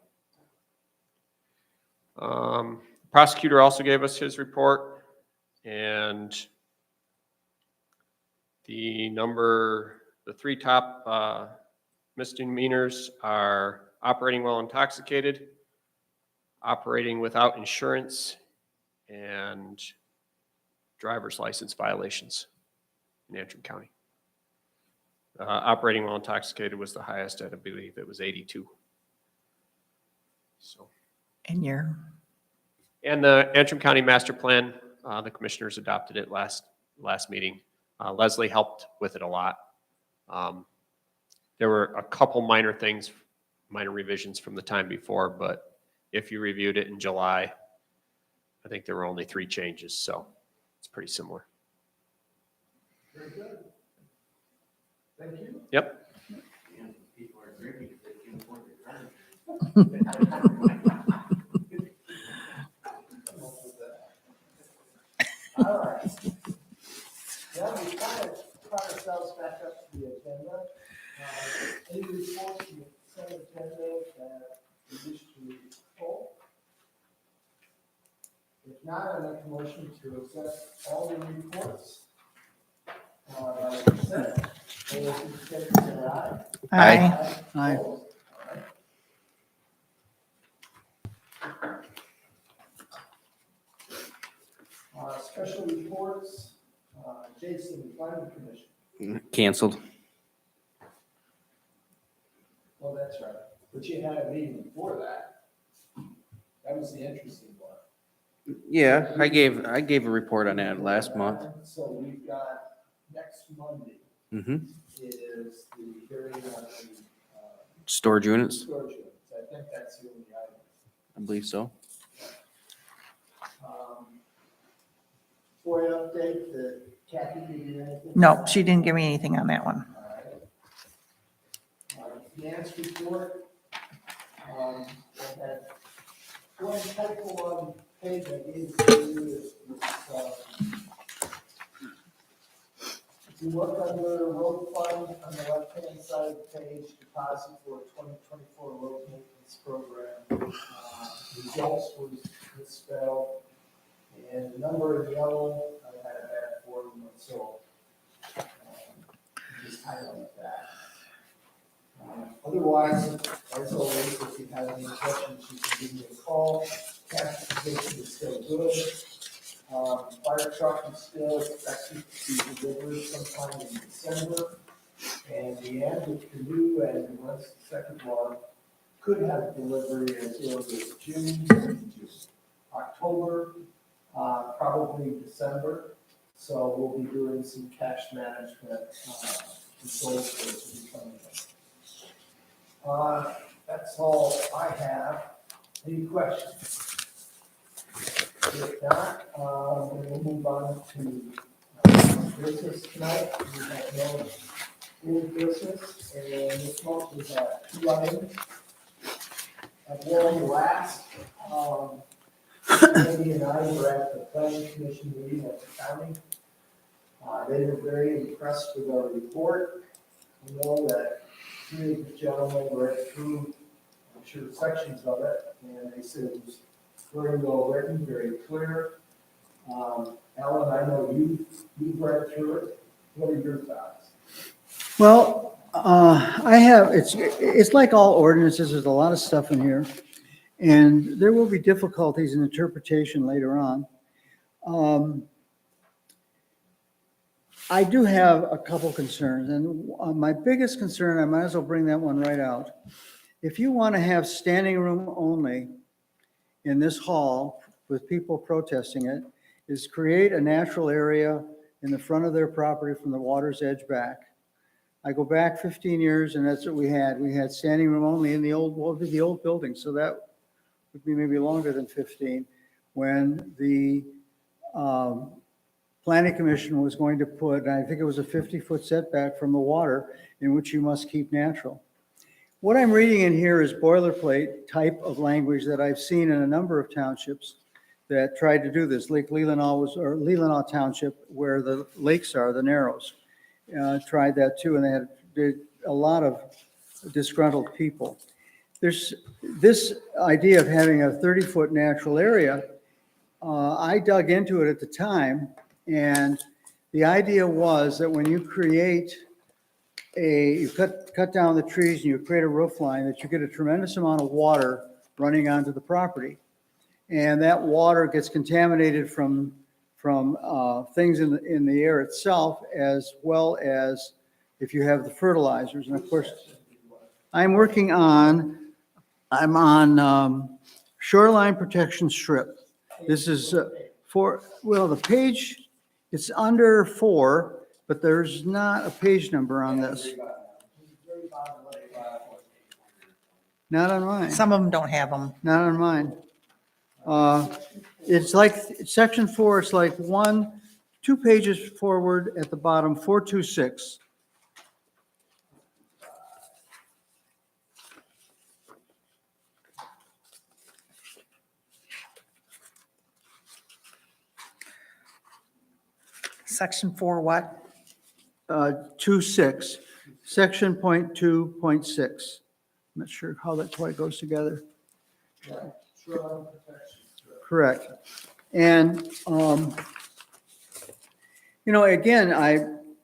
Prosecutor also gave us his report, and the 3 top misdemeanors are operating while intoxicated, operating without insurance, and driver's license violations in Antrim County. Operating while intoxicated was the highest, I believe it was 82. So. And the Antrim County Master Plan, the commissioners adopted it last meeting. Leslie helped with it a lot. There were a couple minor things, minor revisions from the time before, but if you reviewed it in July, I think there were only 3 changes, so it's pretty similar. Very good. Thank you. Yep. People are drinking if they can't afford their All right. Well, we kind of brought ourselves back up to the agenda. Any reports from the consent agenda that you wish to pull? not, I make a motion to accept all the reports. Like I said, all those in favor say aye. Aye. Aye. Opposed? All right. Special reports, Jason, Planning Commission. Canceled. Well, that's right, but you had a meeting before that. That was the interesting one. Yeah, I gave a report on that last month. So we've got next Monday Mm-hmm. is the hearing on the Storage units, storage units. I think that's the only item. I believe so. FOIA update, the Kathy, did you have anything? No, she didn't give me anything on that one. All right. Finance report. I had one typo on page I gave to you. If you look under road fund on the left-hand side of the page, deposit for 2024 road maintenance program. Results was misspelled, and the number in yellow, I had a bad form, so just highlight that. Otherwise, as always, if you have any questions, you can give me a call. Cash position is still good. Fire truck is still expected to be delivered sometime in December. And the end with Canoe and once the second one could have delivery as early as June, October, probably December. So we'll be doing some cash management, controls for it to be coming in. That's all I have. Any questions? If not, we'll move on to business tonight. We have no old business, and this month we have 2 items. At long last, Andy and I were at the planning commission meeting at the county. They were very impressed with our report. We know that 3 of the gentlemen read through, I'm sure, sections of it, and they said it was very well written, very clear. Alan, I know you've read through it. What are your thoughts? Well, it's like all ordinances, there's a lot of stuff in here. And there will be difficulties in interpretation later on. I do have a couple concerns, and my biggest concern, I might as well bring that one right out. If you want to have standing room only in this hall with people protesting it, is create a natural area in the front of their property from the water's edge back. I go back 15 years, and that's what we had. We had standing room only in the old building, so that would be maybe longer than 15, when the planning commission was going to put, I think it was a 50-foot setback from the water, in which you must keep natural. What I'm reading in here is boilerplate type of language that I've seen in a number of townships that tried to do this. Lake Leelanau Township, where the lakes are, the Narrows, tried that too, and they had a lot of disgruntled people. There's this idea of having a 30-foot natural area. I dug into it at the time, and the idea was that when you create you cut down the trees and you create a roof line, that you get a tremendous amount of water running onto the property. And that water gets contaminated from things in the air itself, as well as if you have the fertilizers. And of course, I'm on shoreline protection strip. This is the page, it's under 4, but there's not a page number on this. Not on mine. Some of them don't have them. Not on mine. It's like section 4, it's like 2 pages forward at the bottom, 426. Section 4 what? 26, section .2.6. I'm not sure how that quite goes together. Shoreline protection. Correct. And, again,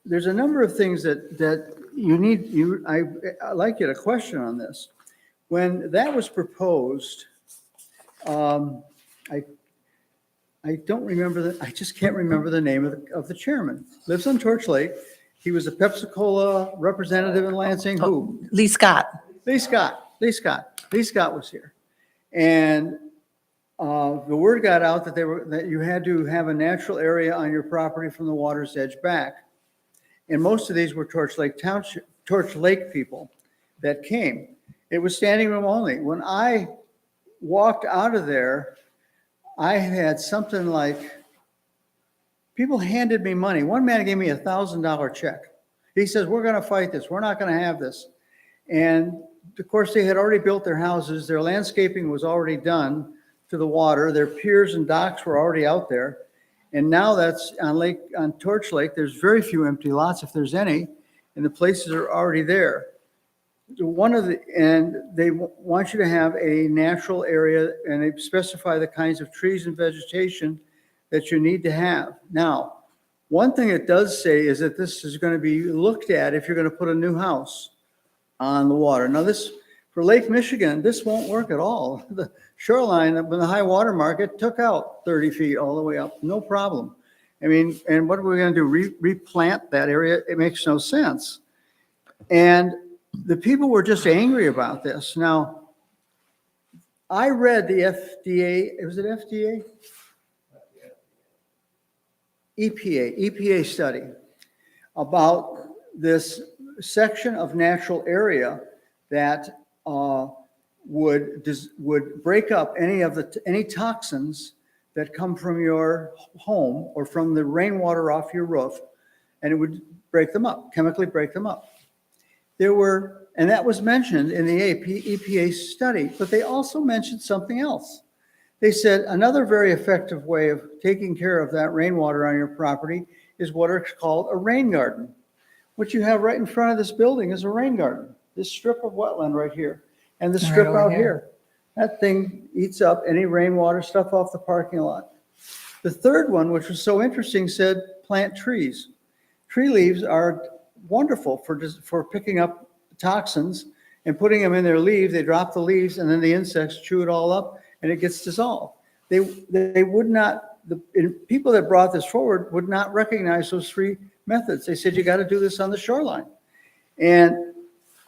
there's a number of things that I'd like you to question on this. When that was proposed, I don't remember I just can't remember the name of the chairman. Lives on Torch Lake. He was a Pepsi-Cola representative in Lansing. Who? Lee Scott. Lee Scott was here. And the word got out that you had to have a natural area on your property from the water's edge back. And most of these were Torch Lake Township, Torch Lake people that came. It was standing room only. When I walked out of there, I had something like, people handed me money. One man gave me $1,000 check. He says, we're going to fight this. We're not going to have this. And of course, they had already built their houses. Their landscaping was already done to the water. Their piers and docks were already out there. And now that's on Torch Lake. There's very few empty lots, if there's any, and the places are already there. And they want you to have a natural area, and they specify the kinds of trees and vegetation that you need to have. Now, one thing it does say is that this is going to be looked at if you're going to put a new house on the water. Now, for Lake Michigan, this won't work at all. The shoreline, when the high water mark, it took out 30 feet all the way up, no problem. I mean, and what are we going to do? Replant that area? It makes no sense. And the people were just angry about this. Now, I read the FDA, was it FDA? EPA study about this section of natural area that would break up any toxins that come from your home or from the rainwater off your roof, and it would break them up, chemically break them up. And that was mentioned in the EPA study, but they also mentioned something else. They said another very effective way of taking care of that rainwater on your property is what is called a rain garden. What you have right in front of this building is a rain garden, this strip of wetland right here, and the strip over out here. here. That thing eats up any rainwater stuff off the parking lot. The third one, which was so interesting, said plant trees. Tree leaves are wonderful for picking up toxins and putting them in their leaves. They drop the leaves, and then the insects chew it all up, and it gets dissolved. They would not, the people that brought this forward would not recognize those three methods. They said, you got to do this on the shoreline. And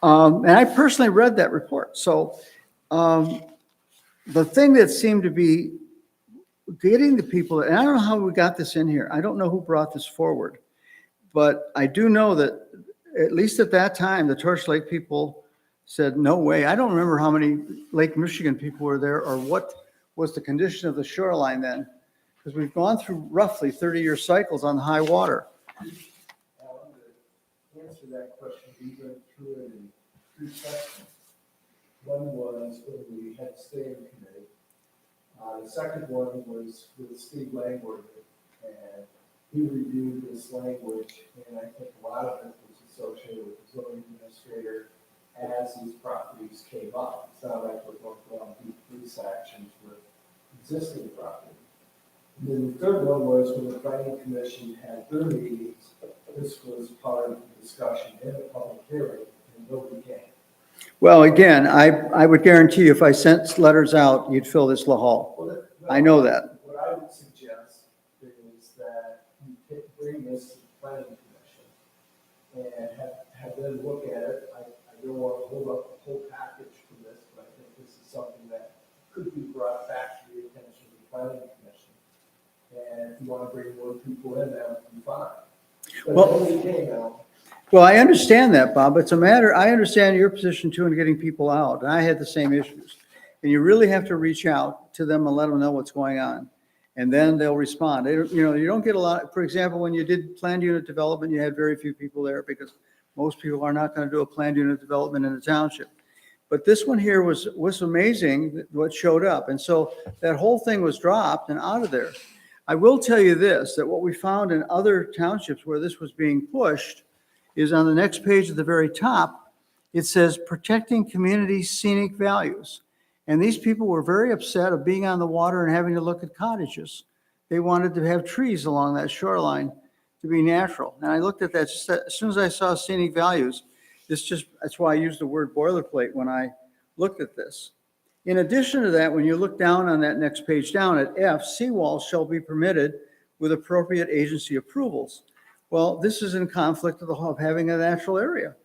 I personally read that report. So the thing that seemed to be getting the people, and I don't know how we got this in here. I don't know who brought this forward, but I do know that at least at that time, the Torch Lake people said, no way. I don't remember how many Lake Michigan people were there or what was the condition of the shoreline then, because we've gone through roughly 30-year cycles on high water. Alan, to answer that question, we went through it in three sections. One was when we had steering committee. The second one was with Steve Langworthy, and he reviewed this language, and I think a lot of it was associated with the zoning administrator as these properties came up. It's not like we're going to go on deep lease actions with existing property. And then the third one was when the planning commission had their meetings, this was part of the discussion in the public hearing, and nobody came. Well, again, I would guarantee you if I sent letters out, you'd fill this La Hall. Well, I know that. What I would suggest is that you bring this to the planning commission and have them look at it. I don't want to hold up the whole package for this, but I think this is something that could be brought back to the attention of the planning commission. And if you want to bring more people in, that would be fine. But Well- it only came out. Well, I understand that, Bob. It's a matter, I understand your position too in getting people out. And I had the same issues. And you really have to reach out to them and let them know what's going on. And then they'll respond. You don't get a lot, for example, when you did planned unit development, you had very few people there because most people are not going to do a planned unit development in the township. But this one here was amazing, what showed up. And so that whole thing was dropped and out of there. I will tell you this, that what we found in other townships where this was being pushed is on the next page at the very top, it says protecting community scenic values. And these people were very upset of being on the water and having to look at cottages. they wanted to have trees along that shoreline to be natural. And I looked at that, just as soon as I saw scenic values, that's why I used the word boilerplate when I looked at this. In addition to that, when you look down on that next page down at F, seawalls shall be permitted with appropriate agency approvals. Well, this is in conflict of having a natural area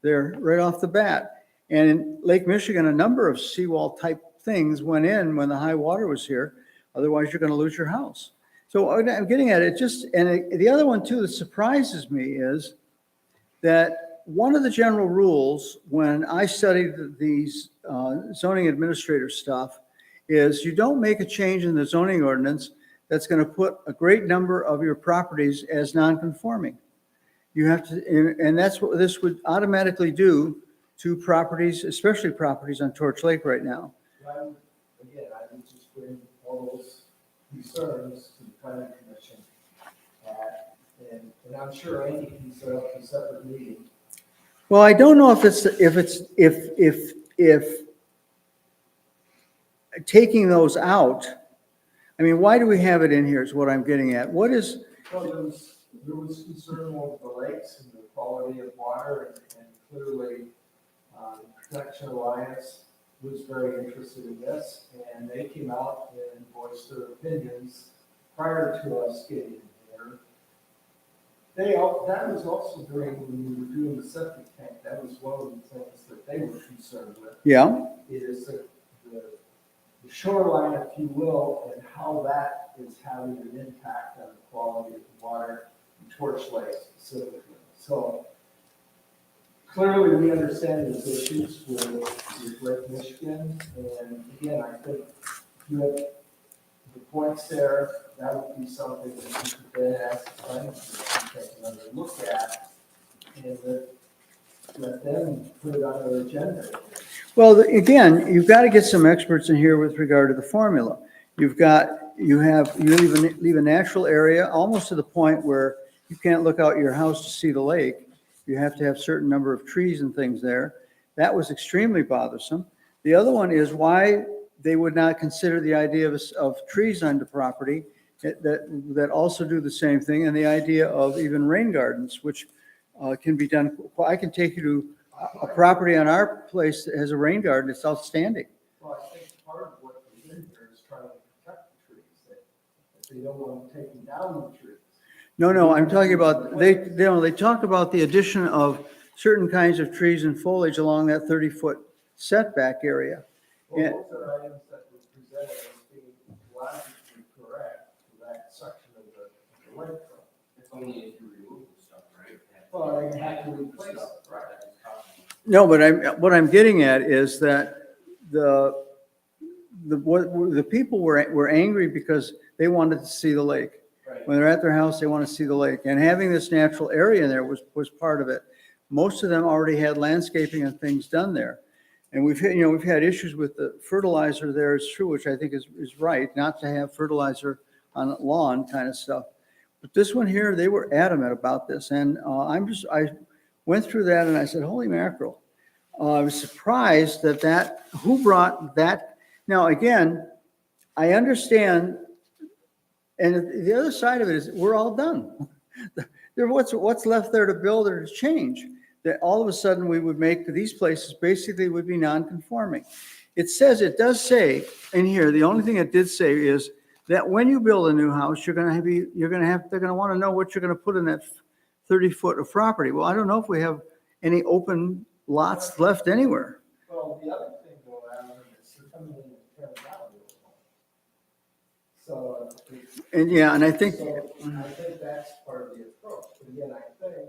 there right off the bat. And in Lake Michigan, a number of seawall type things went in when the high water was here. Otherwise, you're going to lose your house. So I'm getting at it the other one too that surprises me is that one of the general rules when I studied these zoning administrator stuff is you don't make a change in the zoning ordinance that's going to put a great number of your properties as non-conforming. You have to, and that's what this would automatically do to properties, especially properties on Torch Lake right now. Again, I would just bring all those concerns to the planning commission. And I'm sure Andy can set up a separate meeting. Well, I don't know if taking those out, I mean, why do we have it in here is what I'm getting at. What is, Well, there was concern over the lakes and the quality of water, and clearly, Protection Alliance was very interested in this, and they came out and voiced their opinions prior to us getting here. That was also during, when we were doing the septic tank, that was one of the things that they were concerned with. yeah, Is the shoreline, if you will, and how that is having an impact on the quality of the water in Torch Lake specifically. So clearly, we understand these issues with Lake Michigan, and again, I think you have the points there. That would be something that you could then ask the planning commission to take another look at, and let them put it on their agenda. well, again, you've got to get some experts in here with regard to the formula. You leave a natural area almost to the point where you can't look out your house to see the lake. You have to have a certain number of trees and things there. That was extremely bothersome. The other one is why they would not consider the idea of trees on the property that also do the same thing, and the idea of even rain gardens, which can be done. I can take you to a property on our place that has a rain garden. It's outstanding. Well, I think part of what they're in here is trying to protect the trees, that they don't want them taking down the trees. No, I'm talking about, they talk about the addition of certain kinds of trees and foliage along that 30-foot setback area. Well, Yeah. those are items that were presented as being logically correct for that section of the lakefront. It's only if you remove the stuff, right? Well, they have to replace it, right? No, but what I'm getting at is that the people were angry because they wanted to see the lake. Right. When they're at their house, they want to see the lake, and having this natural area in there was part of it. Most of them already had landscaping and things done there. And we've had issues with the fertilizer there. It's true, which I think is right, not to have fertilizer on lawn kind of stuff. But this one here, they were adamant about this. And I went through that and I said, holy mackerel. I was surprised who brought that. Now, again, I understand. And the other side of it is we're all done. What's left there to build or to change? That all of a sudden we would make these places basically would be non-conforming. It does say in here, the only thing it did say is that when you build a new house, they're going to want to know what you're going to put in that 30-foot of property. Well, I don't know if we have any open lots left anywhere. Well, the other thing though, Alan, is they're coming in and tearing down the old home. So. And I think. So I think that's part of the approach. But again, I think,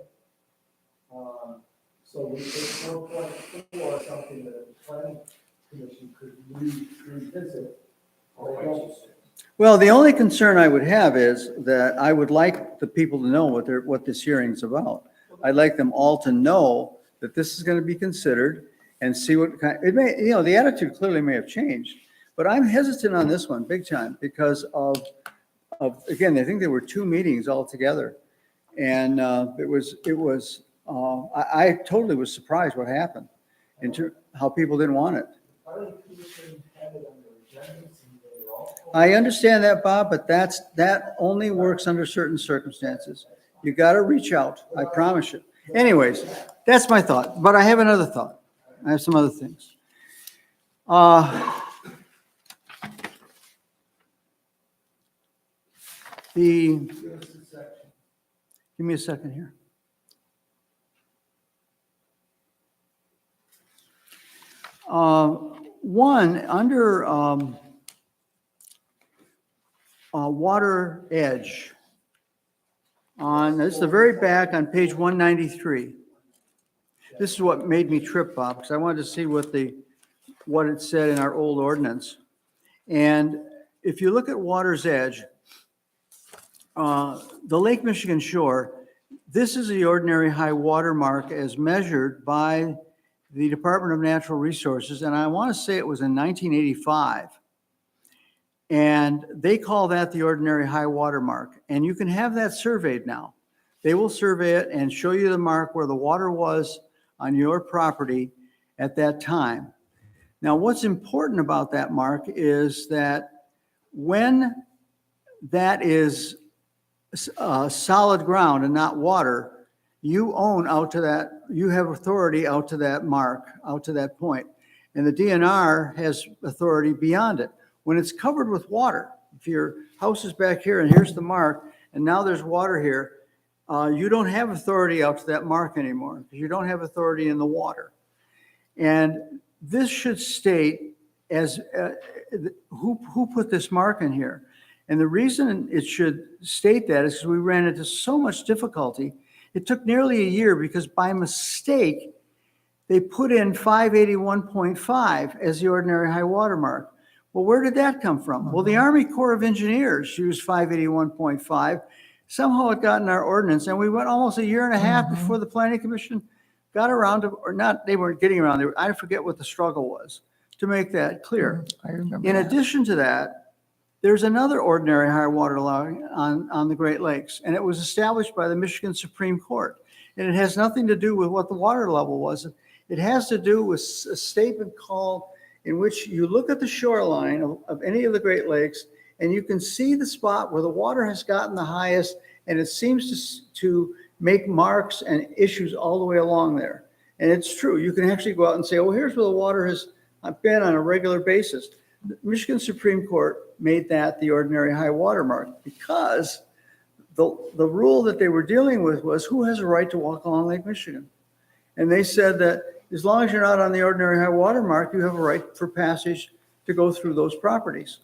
so we did 4.4, something that the planning commission could revisit. Or they don't. Well, the only concern I would have is that I would like the people to know what this hearing's about. I'd like them all to know that this is going to be considered and see what kind, the attitude clearly may have changed, but I'm hesitant on this one big time because of again, I think there were 2 meetings altogether. And I totally was surprised what happened how people didn't want it. The planning commission had it on their agendas and they were all I understand that, Bob, but that only works under certain circumstances. You got to reach out, I promise you. Anyways, that's my thought, but I have another thought. I have some other things. Give me a second here. One, under water edge, this is the very back on page 193. This is what made me trip, Bob, because I wanted to see what it said in our old ordinance. And if you look at water's edge, the Lake Michigan shore, this is the ordinary high water mark as measured by the Department of Natural Resources, and I want to say it was in 1985. And they call that the ordinary high water mark. And you can have that surveyed now. They will survey it and show you the mark where the water was on your property at that time. Now, what's important about that mark is that when that is solid ground and not water, you own out to that, you have authority out to that mark, out to that point. And the DNR has authority beyond it. When it's covered with water, if your house is back here and here's the mark, and now there's water here, you don't have authority out to that mark anymore because you don't have authority in the water. And this should state as who put this mark in here. And the reason it should state that is because we ran into so much difficulty. It took nearly a year because by mistake, they put in 581.5 as the ordinary high water mark. Well, where did that come from? Well, the Army Corps of Engineers used 581.5. Somehow it got in our ordinance, and we went almost a year and a half before the Planning Commission got around to, or not, they weren't getting around, I forget what the struggle was, to make that clear. I remember In that. addition to that, there's another ordinary high water law on the Great Lakes, and it was established by the Michigan Supreme Court. And it has nothing to do with what the water level was. It has to do with a statement called in which you look at the shoreline of any of the Great Lakes, and you can see the spot where the water has gotten the highest, and it seems to make marks and issues all the way along there. And it's true. You can actually go out and say, oh, here's where the water has been on a regular basis. The Michigan Supreme Court made that the ordinary high water mark because the rule that they were dealing with was who has a right to walk along Lake Michigan. And they said that as long as you're not on the ordinary high water mark, you have a right for passage to go through those properties.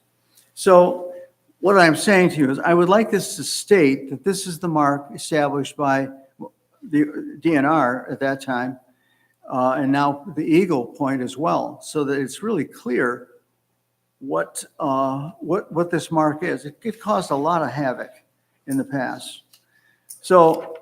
So what I'm saying to you is I would like this to state that this is the mark established by the DNR at that time, and now the Eagle Point as well, so that it's really clear what this mark is. It caused a lot of havoc in the past. So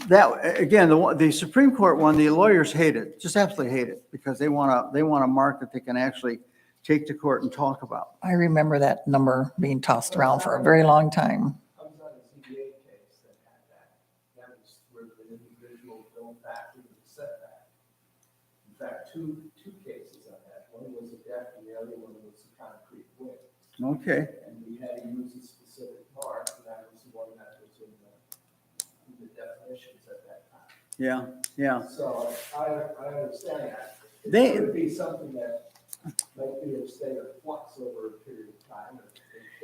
that, again, the Supreme Court one, the lawyers hate it, just absolutely hate it, because they want a mark that they can actually take to court and talk about. I remember that number being tossed around for a very long time. I was on a ZBA case that had that. That was where the individual built back into the setback. In fact, two cases on that. One was a deck and the other one was a concrete wing. Okay. And we had to use a specific mark, and that was the one that was in the definitions at that time. Yeah, yeah. So I understand that. They- It could be something that might be a state of flux over a period of time, if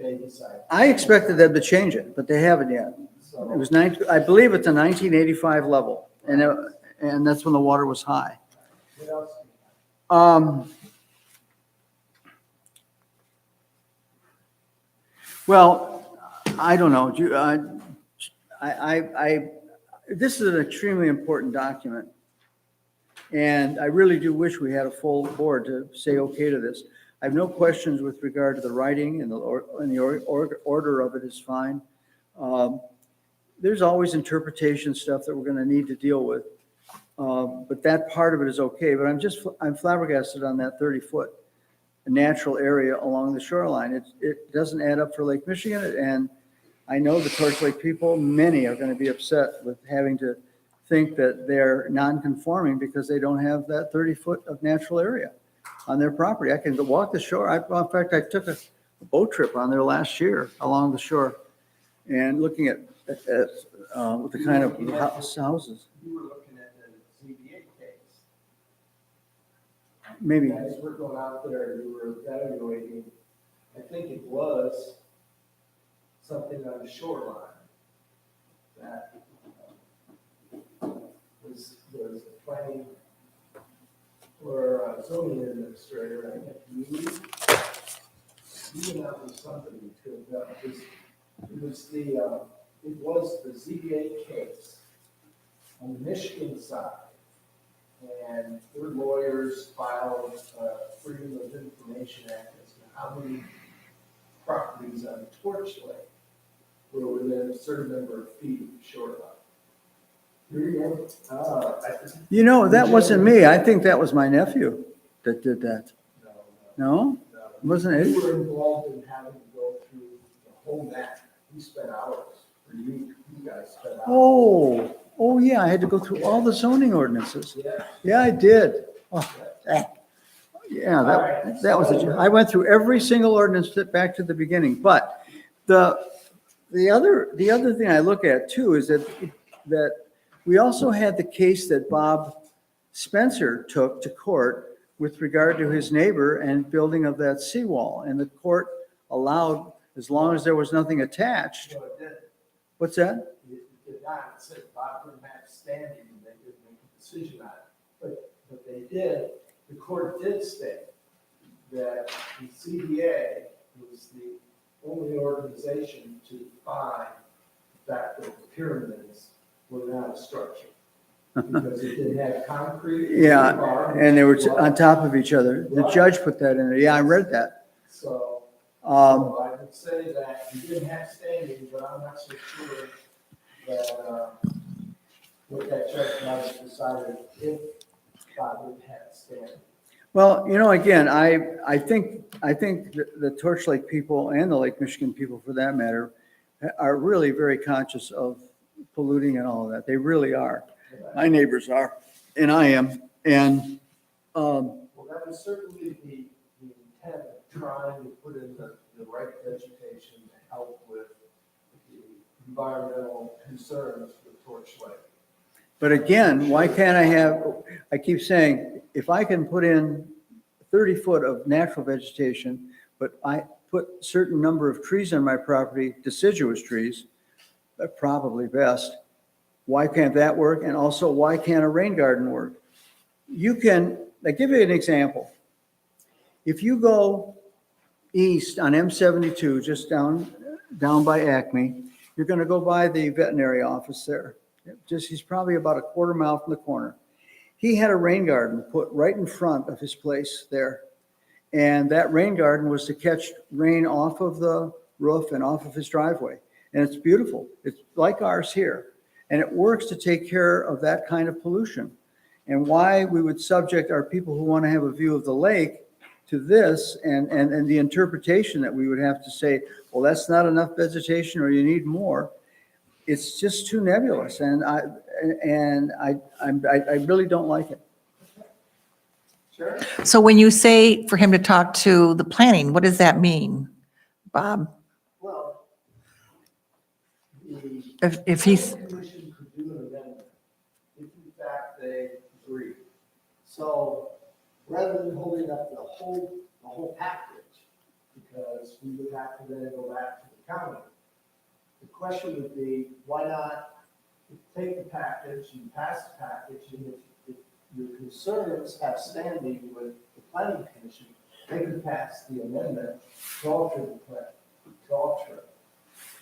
they decide. I expected them to change it, but they haven't yet. So, It was I believe it's a 1985 level, and that's when the water was high. what else? Well, I don't know. This is an extremely important document. And I really do wish we had a full board to say okay to this. I have no questions with regard to the writing, and the order of it is fine. There's always interpretation stuff that we're going to need to deal with. But that part of it is okay. But I'm flabbergasted on that 30-foot natural area along the shoreline. It doesn't add up for Lake Michigan. And I know the Torch Lake people, many are going to be upset with having to think that they're non-conforming because they don't have that 30-foot of natural area on their property. I can go walk the shore. In fact, I took boat trip on there last year along the shore and looking at the kind of houses. You were looking at the ZBA case. Maybe. You guys were going out there, you were evaluating, I think it was something on the shoreline that was the planning or zoning administrator, I think you went out with somebody to, it was the ZBA case on the Michigan side. And their lawyers filed a Freedom of Information Act as to how many properties on Torch Lake were within a certain number of feet of shoreline. You remember? You know, that wasn't me. I think that was my nephew that did that. No? Wasn't it? You were involved in having to go through the whole map. You spent hours, or you guys spent hours. Oh, yeah, I had to go through all the zoning ordinances. Yeah. Yeah, I did. Oh, yeah, that was, I went through every single ordinance back to the beginning. But the other thing I look at too is that we also had the case that Bob Spencer took to court with regard to his neighbor and building of that seawall. And the court allowed, as long as there was nothing attached. No, it didn't. What's that? It did not. It said Bob didn't have standing, and they didn't make a decision on it. But they did, the court did state that the CBA was the only organization to find the fact that the pyramids were not a structure. Because it didn't have concrete. Yeah, rebar, and they were on top of each other. The judge put that in there. Yeah, I read that. So, Um, I would say that you didn't have standing, but I'm not so sure that, what that judge might have decided if Bob didn't have standing. Well, you know, again, I think the Torch Lake people and the Lake Michigan people, for that matter, are really very conscious of polluting and all of that. They really are. My neighbors are, and I am. And Well, that was certainly the intent of trying to put in the right vegetation to help with the environmental concerns with Torch Lake. but again, why can't I keep saying, if I can put in 30 foot of natural vegetation, but I put certain number of trees on my property, deciduous trees, probably best. Why can't that work? And also, why can't a rain garden work? You can, I give you an example. If you go east on M72, just down by Acme, you're going to go by the veterinary office there. He's probably about a quarter mile from the corner. He had a rain garden put right in front of his place there. And that rain garden was to catch rain off of the roof and off of his driveway. And it's beautiful. It's like ours here. And it works to take care of that kind of pollution. And why we would subject our people who want to have a view of the lake to this and the interpretation that we would have to say, well, that's not enough vegetation or you need more. It's just too nebulous. And I really don't like it. Sure. So when you say for him to talk to the planning, what does that mean, Bob? Well, the If he's, commission could do an amendment if in fact they agree. So rather than holding up the whole package, because we would have to then go back to the county, the question would be, why not take the package and pass the package, and if your concerns have standing with the planning commission, they can pass the amendment to alter the plan, to alter it.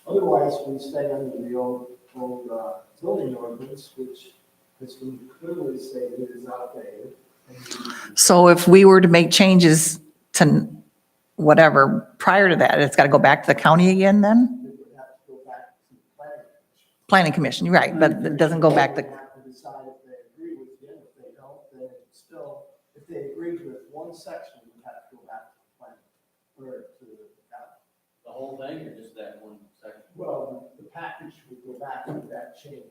Otherwise, we stay under the old zoning ordinance, which has been clearly stated is outdated. so if we were to make changes to whatever prior to that, it's got to go back to the county again then? It would have to go back to the planning commission. Planning commission, you're right, but it doesn't go back to, They have to decide if they agree with you, if they don't, then it's still, if they agreed with one section, we would have to go back to the planning, or to the county. The whole thing or just that one section? Well, the package would go back with that change.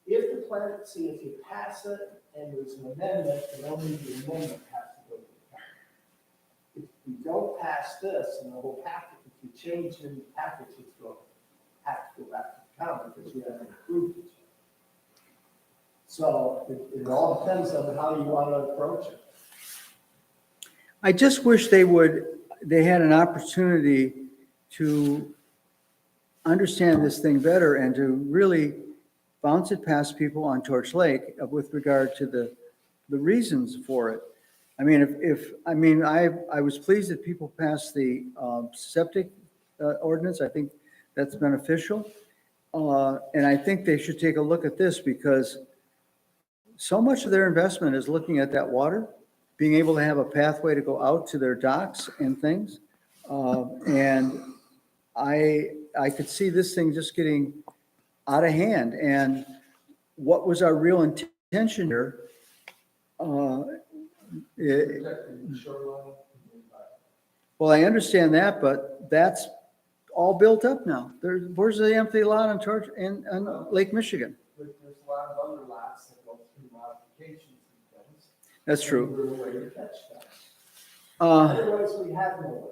If the plan, see, if you pass it and there's an amendment, then only the amendment has to go to the county. If you don't pass this and the whole package, if you change in the package, it's going to have to go back to the county because we haven't approved it. So it all depends on how you want to approach it. I just wish they had an opportunity to understand this thing better and to really bounce it past people on Torch Lake with regard to the reasons for it. I mean, I was pleased that people passed the septic ordinance. I think that's beneficial. And I think they should take a look at this because so much of their investment is looking at that water, being able to have a pathway to go out to their docks and things. And I could see this thing just getting out of hand. And what was our real intention here? Protecting the shoreline. Well, I understand that, but that's all built up now. Where's the empty lot on Lake Michigan? There's a lot of other lots that go through modifications and things. That's true. We're a way to catch that. Uh, Otherwise, we have no way.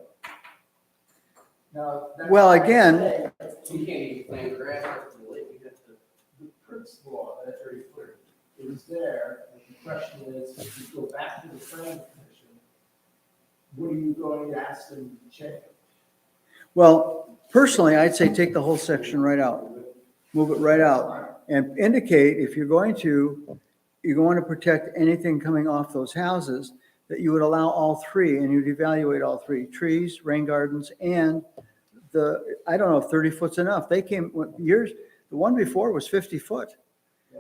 Now, that's Well, why I again- say You can't even plant grass up to the lake, you have to. The principle, that's very clear, is there. And the question is, if you go back to the planning commission, what are you going to ask them to change? Well, personally, I'd say take the whole section right out. Move it right out and indicate if you're going to protect anything coming off those houses, that you would allow all three and you'd evaluate all three: trees, rain gardens, and I don't know if 30 foot's enough. They came years, the one before was 50 foot.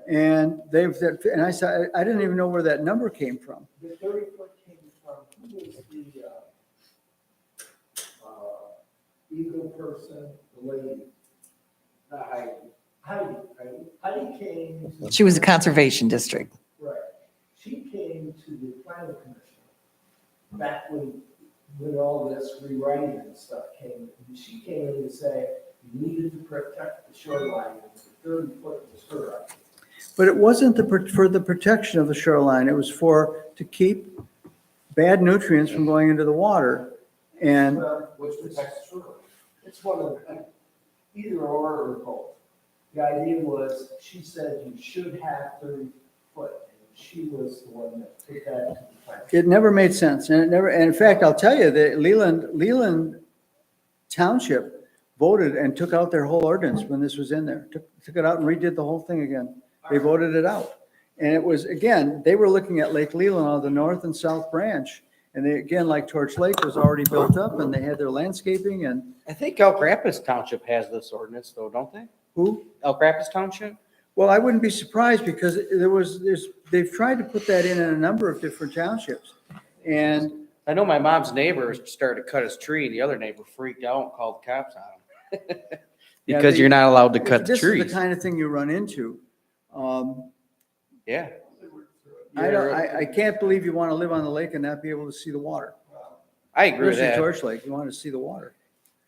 And and I said, I didn't even know where that number came from. The 30-foot came from, who was the Eagle person, the lady? Heidi came. to- She was a conservation district. Right. She came to the planning commission back when all this rewriting and stuff came. And she came in to say you needed to protect the shoreline, and the 30-foot was her idea. But it wasn't for the protection of the shoreline. It was to keep bad nutrients from going into the water. And Which protects the shoreline. It's one of the, either or both. The idea was, she said you should have 30 foot, and she was the one that took that to the plan. it never made sense. And in fact, I'll tell you that Leland Township voted and took out their whole ordinance when this was in there. Took it out and redid the whole thing again. They voted it out. And it was, again, they were looking at Lake Leland on the north and south branch. And they, again, like Torch Lake was already built up and they had their landscaping and I think Elk Rapids Township has this ordinance though, don't they? who? Elk Rapids Township? Well, I wouldn't be surprised because they've tried to put that in a number of different townships. And I know my mom's neighbor started to cut his tree. The other neighbor freaked out and called the cops on him. Yeah, Because you're not allowed to cut the this is trees. the kind of thing you run into. Yeah. I can't believe you want to live on the lake and not be able to see the water. I agree with Especially that. Torch Lake, you want to see the water.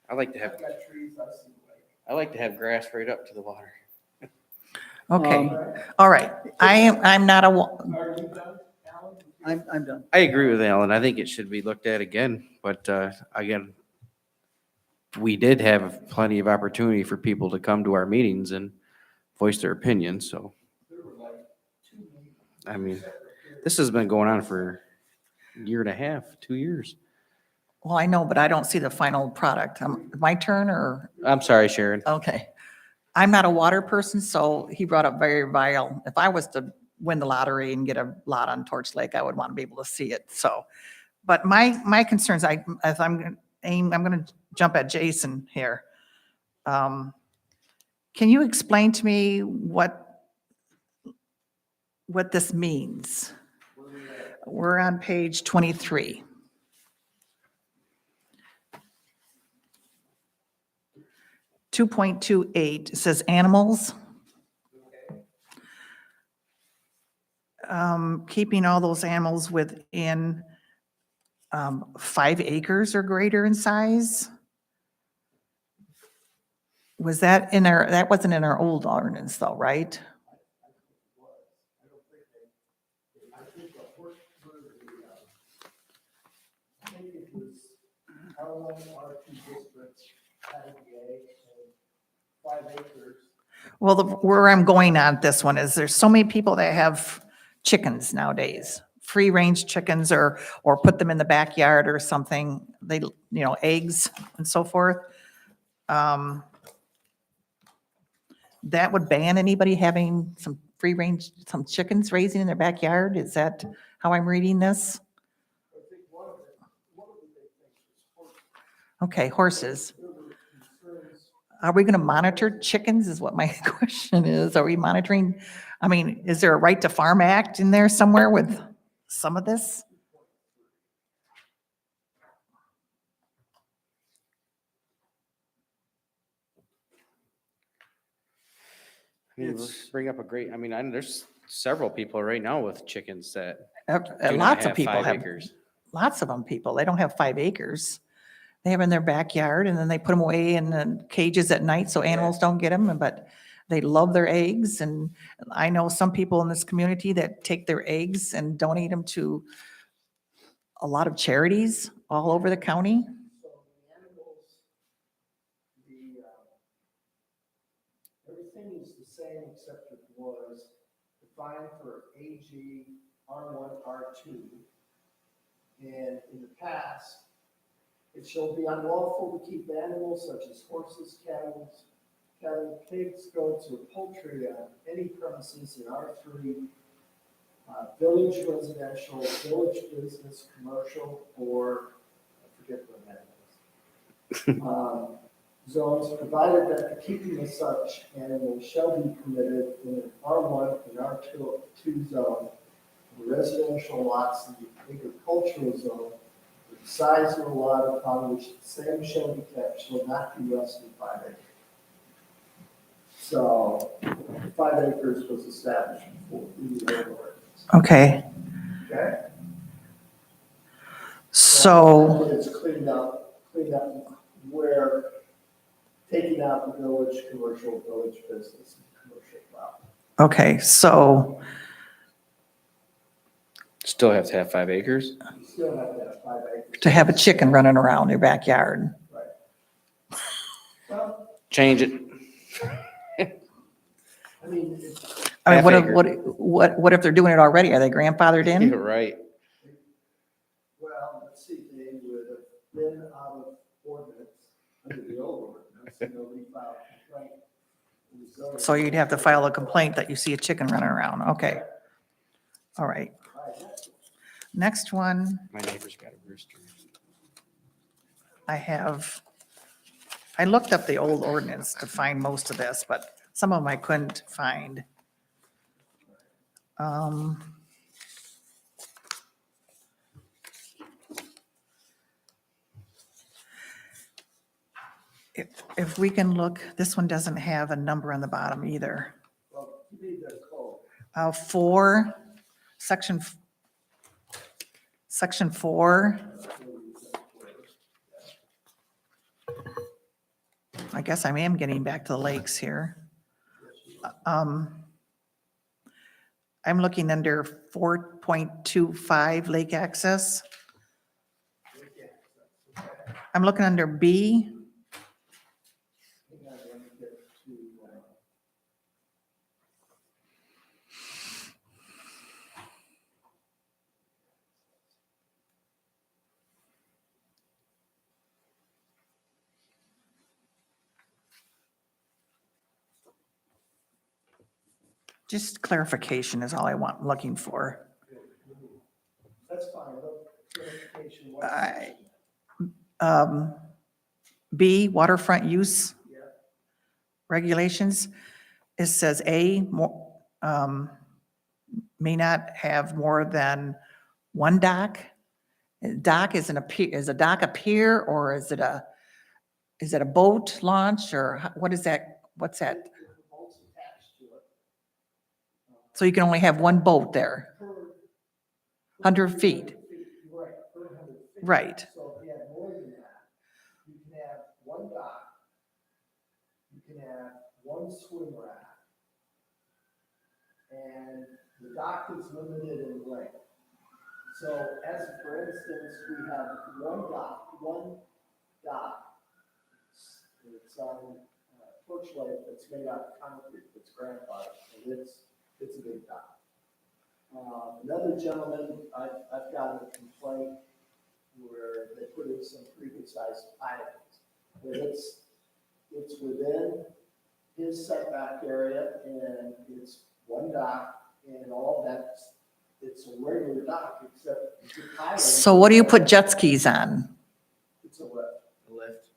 I like to I've have, got trees, I see the lake. I like to have grass right up to the water. Okay, all right. I'm not a, Are you done, Alan? I'm done. I agree with Alan. I think it should be looked at again, but again, we did have plenty of opportunity for people to come to our meetings and voice their opinions, so. There were like 2 meetings. I mean, this has been going on for a year and a half, 2 years. well, I know, but I don't see the final product. My turn or, I'm sorry, Sharon. okay. I'm not a water person, so he brought up very vital. If I was to win the lottery and get a lot on Torch Lake, I would want to be able to see it, so. But my concerns, I'm going to jump at Jason here. Can you explain to me what this means? We're on page 23. .28, it says animals. Keeping all those animals within 5 acres or greater in size. Was that in that wasn't in our old ordinance though, right? I think the horse, I think it was R1, R2 districts, category A, and 5 acres. Well, where I'm going on this one is there's so many people that have chickens nowadays, free range chickens or put them in the backyard or something. They, eggs and so forth. That would ban anybody having some free range, some chickens raising in their backyard? Is that how I'm reading this? I think one of the big things is horses. Okay, horses. There were concerns. Are we going to monitor chickens is what my question is. Are we monitoring? I mean, is there a right to farm act in there somewhere with some of this? I mean, let's bring up a great, I mean, there's several people right now with chickens that do not Lots of have people 5 have, acres. lots of them people, they don't have 5 acres. They have in their backyard and then they put them away in the cages at night so animals don't get them, but they love their eggs. And I know some people in this community that take their eggs and donate them to a lot of charities all over the county. So the animals, everything is the same except it was defined for AG, R1, R2. And in the past, it shall be unlawful to keep animals such as horses, cattle, pigs, goats, or poultry on any premises in R3, village residential, village business, commercial, or I forget what that is. Zones, provided that the keeping of such animals shall be permitted in an R1 and R2 zone, residential lots in the agricultural zone. The size of the lot upon which the same shall be kept shall not be less than 5 acres. So 5 acres was established before the ordinance. Okay, Okay? so, And it's cleaned up where taking out the village, commercial, village business, and commercial property. okay, so, Still have to have 5 acres? You still have to have 5 acres. to have a chicken running around your backyard. Right. Well, Change it. I mean, it's, I mean, Half acre. what if they're doing it already? Are they grandfathered You're in? right. well, let's see, they would have been out of ordinance, under the old ordinance, and nobody filed a complaint. It was zoning. So you'd have to file a complaint that you see a chicken running around. Okay. All right. All right, next one. Next one, My neighbor's got a rooster. I looked up the old ordinance to find most of this, but some of them I couldn't find. If we can look, this one doesn't have a number on the bottom either. Well, you need the code. 4, section 4. I guess I am getting back to the lakes here. I'm looking under 4.25 lake access. I'm looking under B. Hang on, let me get to, Just clarification is all I want, looking for. that's fine, look, clarification, what's I- B, waterfront use Yeah. regulations. It says A, may not have more than one dock. Dock is a dock a pier, or is it a boat launch, or what is that? What's that? If the boat's attached to it, So you can only have one boat there, per. 100 feet. Right, per 100 feet. Right. So if you have more than that, you can have one dock, you can have one swim rack, and the dock is limited in length. So as for instance, we have one dock, one dock. It's on Torch Lake, that's made out of concrete, it's grandfathered, and it's a big dock. Another gentleman, I've got a complaint where they put in some pretty good sized pilings. But it's within his setback area, and it's one dock, and all that's, it's a regular dock, except the piling. So what do you put jet skis on? It's a lift, Lift.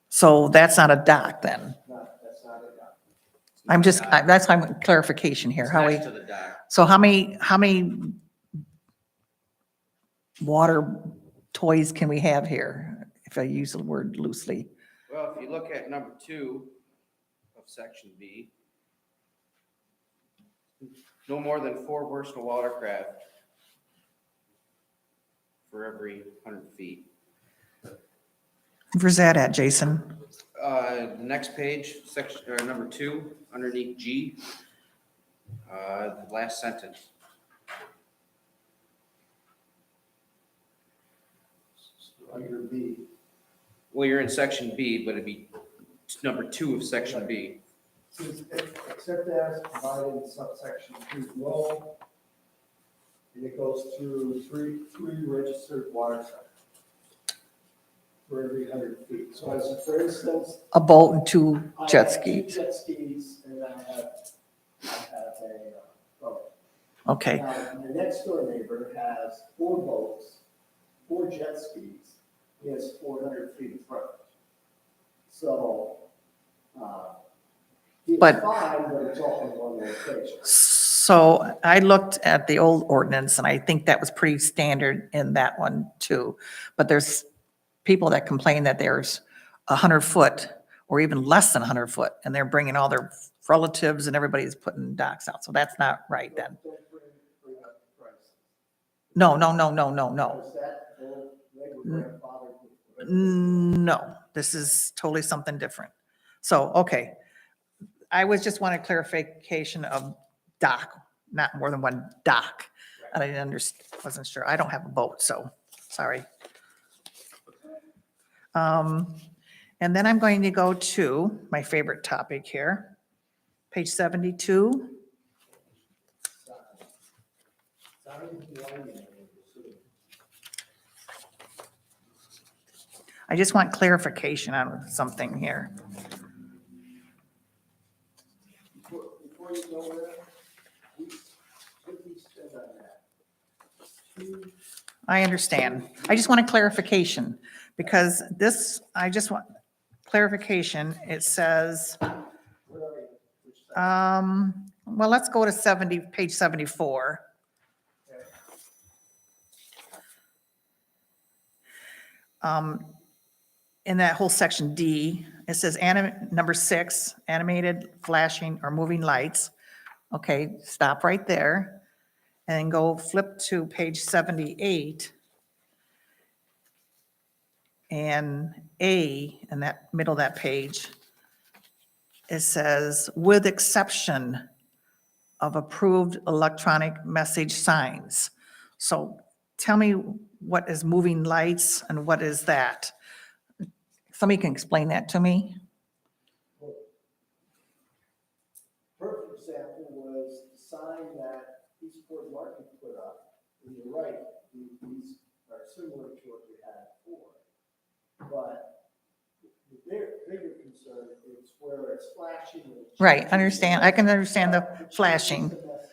So that's not a dock then? that's not a dock. I'm just, that's my clarification here. It's How we, next to the dock. so how many water toys can we have here? If I use the word loosely. Well, if you look at number 2 of section B, no more than 4 personal watercraft for every 100 feet. Where's that at, Jason? The next page, section, or number 2, underneath G, the last sentence. Under B. Well, you're in section B, but it'd be number 2 of section B. Except as provided in subsection 2 below, and it goes through three registered water centers for every 100 feet. So as for instance, A boat and 2 I jet have 2 skis. jet skis, and I have a boat. Okay, Now, my next door neighbor has 4 boats, 4 jet skis. He has 400 feet of frontage. So, it's But- fine, but it's all in one location. so I looked at the old ordinance and I think that was pretty standard in that one too. But there's people that complain that there's 100 foot or even less than 100 foot and they're bringing all their relatives and everybody's putting docks out. So that's not right then. Don't bring up prices. No. Because that, they were grandfathered with. No, this is totally something different. So, okay. I was just wanted clarification of dock, not more than one dock. And I didn't wasn't sure. I don't have a boat, so sorry. And then I'm going to go to my favorite topic here, page 72. I just want clarification on something here. Before you go there, what do you spend on that? I understand. I just want a clarification because this, I just want clarification. It says, Where are you? Which side? well, let's go to page 74. In that whole section D, it says number 6, animated, flashing, or moving lights. Okay, stop right there and go flip to page 78. And A, in that middle of that page, it says, with exception of approved electronic message signs. So tell me what is moving lights and what is that? Somebody can explain that to me? Perfect example was the sign that Eastport Market put up. And you're right, these are similar to what we had before. But the bigger concern is where it's flashing. and it's Right, changing understand. the I can message. understand the It's changing flashing. the message.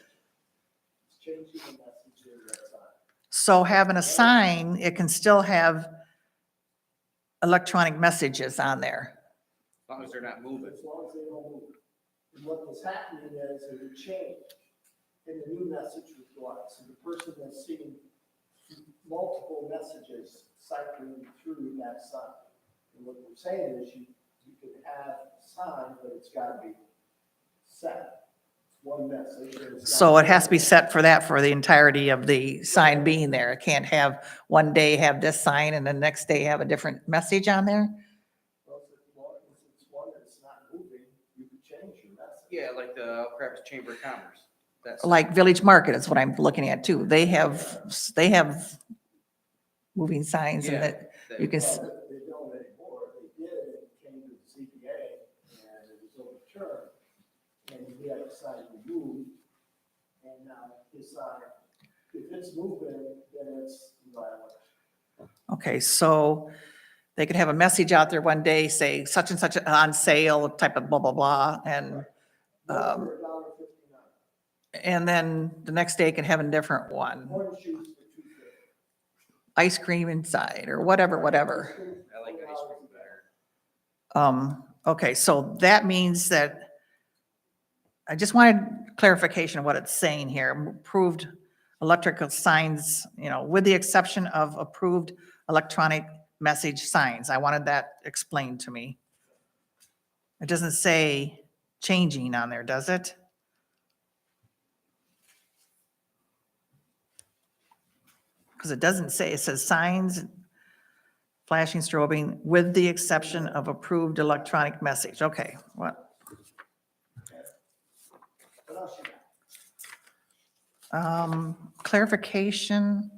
It's changing the message in that sign. So having a sign, it can still have electronic messages on there. As long as they're not moving. As long as they don't move. And what was happening is it would change, and the new message would go out. So the person that's seeing multiple messages cycling through that sign. And what we're saying is you could have a sign, but it's got to be set. It's one message. and it's So not- it has to be set for that for the entirety of the sign being there. It can't have one day have this sign and the next day have a different message on there? Well, if it's one that's not moving, you could change your message. Yeah, like the Elk Chamber of Commerce. That's Like Village Market is what I'm looking at too. They have moving signs and Yeah. that you can, Well, they don't and he had a sign removed. And now his sign, if it's moving, then it's in violation. Okay, so they could have a message out there one day, say such and such on sale, type of blah, blah, blah, and, Those were $1.59. and then the next day can have a different one. Orange juice for $2.50. Ice cream inside or whatever. I like ice cream better. Okay, so that means that, I just wanted clarification of what it's saying here. Approved electrical signs, with the exception of approved electronic message signs. I wanted that explained to me. It doesn't say changing on there, does it? Because it doesn't say, it says signs, flashing, strobing, with the exception of approved electronic message. Okay, what? What else you got? Clarification.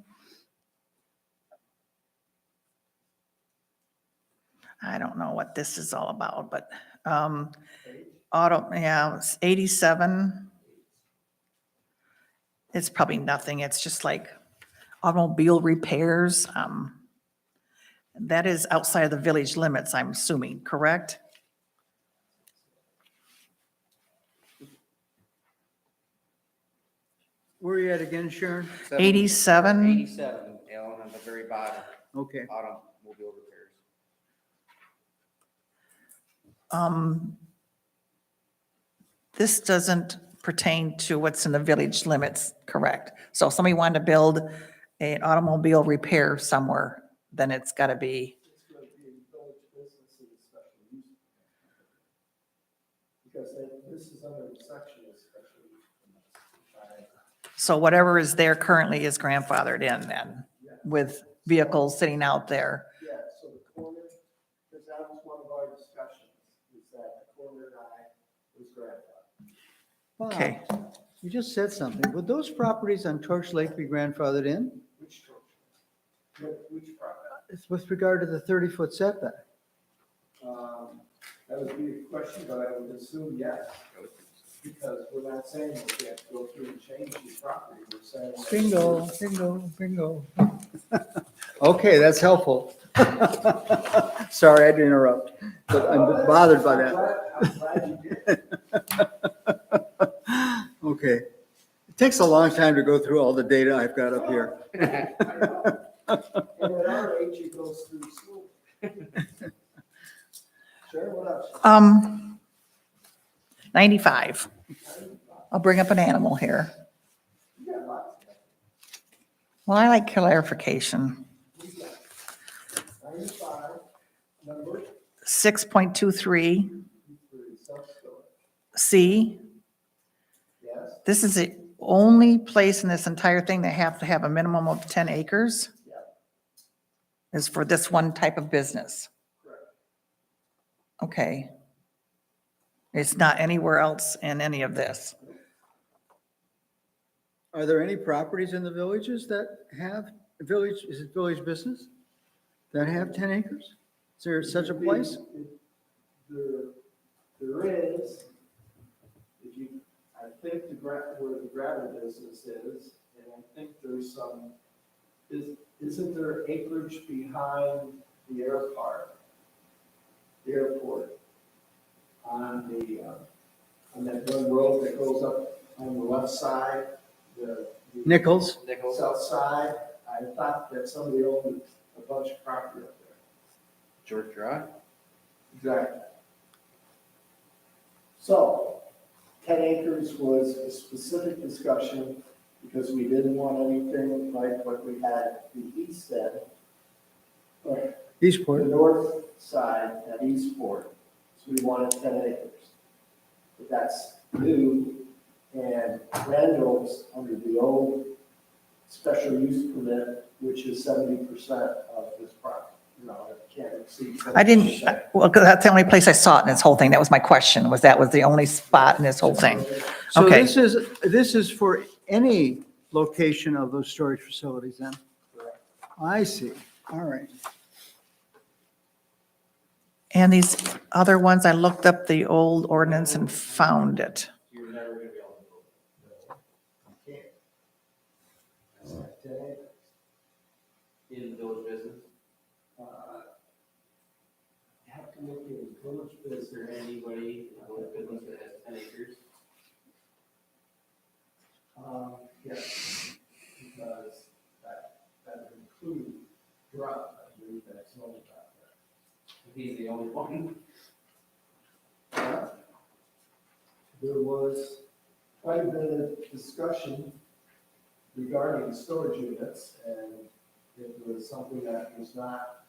I don't know what this is all about, but, it's 87. It's probably nothing. It's just like automobile repairs. That is outside of the village limits, I'm assuming, correct? Where are you at again, Sharon? 87. 87, Alan, on the very bottom, Okay. automobile repairs. This doesn't pertain to what's in the village limits, correct? So if somebody wanted to build an automobile repair somewhere, then it's got to be, It's going to be village businesses special use. Because this is under the section of special use. so whatever is there currently is grandfathered in then, with vehicles sitting out there. Yeah, so the corner, because that was one of our discussions, is that the corner guy was grandfathered. Bob, Okay. You just said something. Would those properties on Torch Lake be grandfathered in? Which church? Which property? It's with regard to the 30-foot setback. That would be a question, but I would assume yes. Because we're not saying we have to go through and change the property, we're saying. that- Bingo, bingo, bingo. Okay, that's helpful. Sorry, I had to interrupt, but I'm bothered by that. I'm glad you did. Okay. It takes a long time to go through all the data I've got up here. I know. And at our age, it goes through school. Sure, what else? 95. I'll bring up an animal here. You got lots of that. Well, I like clarification. You got 95, number 6.23 3, self-storage. C. Yes, This is the only place in this entire thing that have to have a minimum of 10 acres Yep. is for this one type of business. correct. Okay. It's not anywhere else in any of this. Are there any properties in the villages that have, is it village business? That have 10 acres? Is there such a place? There is, if you, I think where the gravel business is, and I think there's some, isn't there acreage behind the airport? The airport on that one road that goes up on the left side, the Nichols? south side? I thought that somebody owned a bunch of property up there. George Drive? Exactly. So, 10 acres was a specific discussion because we didn't want anything like what we had the east end, or the Eastport? north side at Eastport. So we wanted 10 acres. But that's new, and Randall's under the old special use permit, which is 70% of this property. It can't exceed 70%. I didn't, well, 'cause that's the only place I saw it in this whole thing. That was my question, was that was the only spot in this whole thing. So Okay. this is for any location of those storage facilities then? I see. All right. And these other ones, I looked up the old ordinance and found it. like 10 acres. In the village business? Have to look at village Is business. there anybody in the village business that has 10 acres? Yes, because that would include drug, I believe that's only about He's the only one. that. There was quite a bit of discussion regarding storage units, and it was something that was not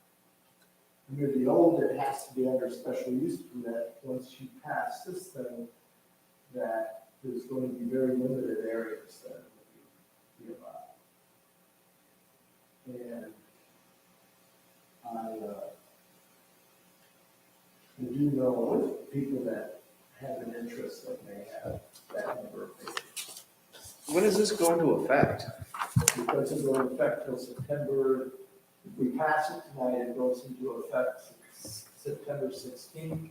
under the old, it has to be under special use permit. Once you pass this thing, that there's going to be very limited areas that it will be allowed. And I do know people that have an interest that may have that number of acres. When is this going to affect? It doesn't go into effect till September, if we pass it tonight, it goes into effect September 16th.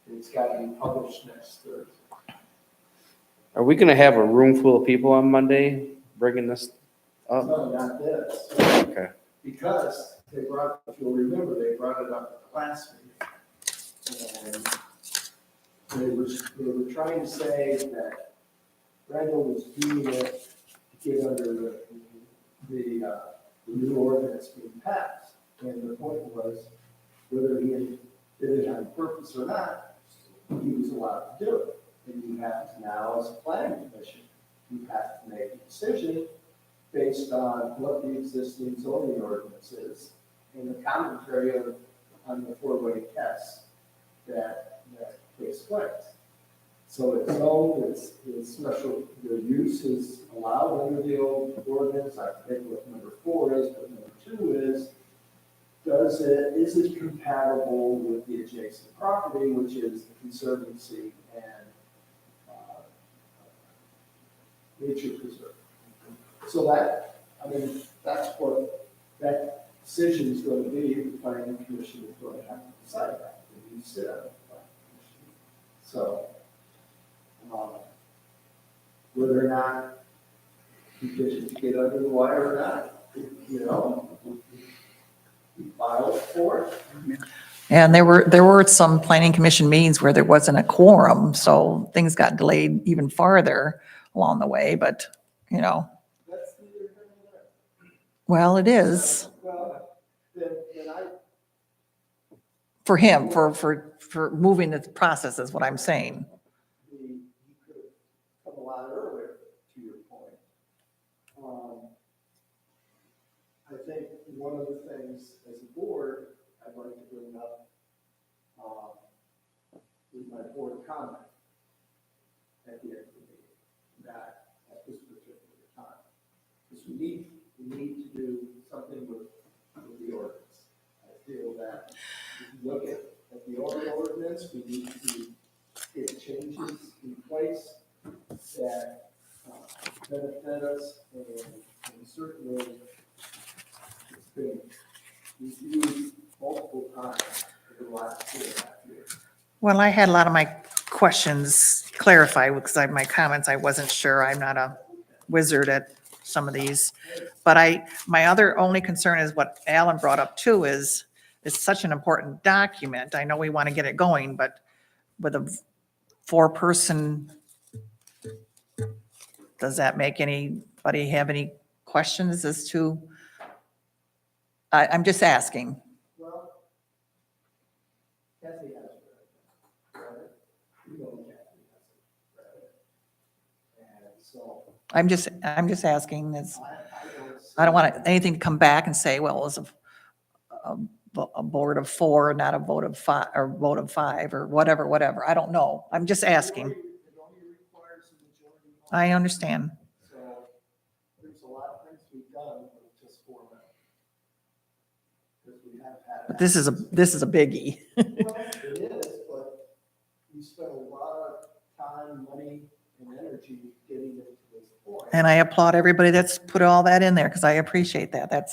It's got to be published next Thursday. Are we gonna have a room full of people on Monday bringing this up? No, not this. Okay. Because they brought, if you'll remember, they brought it up at the last meeting. And they were trying to say that Randall was doing it to get under the new ordinance being passed. And the point was, whether he did it on purpose or not, he was allowed to do it. And you have to now, as a planning commission, you have to make a decision based on what the existing zoning ordinance is and the commentary on the four-way test that takes place. So it's zoned, it's special, the use is allowed under the old ordinance. I forget what number 4 is, but number 2 is, is it compatible with the adjacent property, which is the Conservancy and nature preserve. So that's what that decision is going to be. The planning commission is going to have to decide that. And you sit on the planning commission. So, whether or not you get under the wire or not, you file for it. And there were some planning commission meetings where there wasn't a quorum, so things got delayed even farther along the way, but, That's neither here nor there. well, it is Well, then I, for him, for moving the process is what I'm saying. you could have come a lot earlier, to your point. I think one of the things as a board, I'd like to bring up, is my board comment at the end of the meeting, not at this particular time. Because we need to do something with the ordinance. I feel that if you look at the ordinance, we need to get changes in place that benefit us, and certainly it's been reviewed multiple times over the last 2.5 years. Well, I had a lot of my questions clarified because my comments, I wasn't sure. I'm not a wizard at some of these. But my other only concern is what Alan brought up too, is it's such an important document. I know we want to get it going, but with a 4-person, does that make anybody have any questions as to? I'm just asking. Well, Kathy has read it. You know Kathy has read it. And so I'm just asking. I I don't want anything to come back and say, well, it was a board of 4, not a vote of 5, or vote of 5, or whatever. I don't know. I'm just asking. It only requires a majority vote. I understand. So there's a lot of things we've done with just 4 members. Because we have had. But this is a biggie. Well, it is, but you spent a lot of time, money, and energy getting it to this point. And I applaud everybody that's put all that in there because I appreciate that. That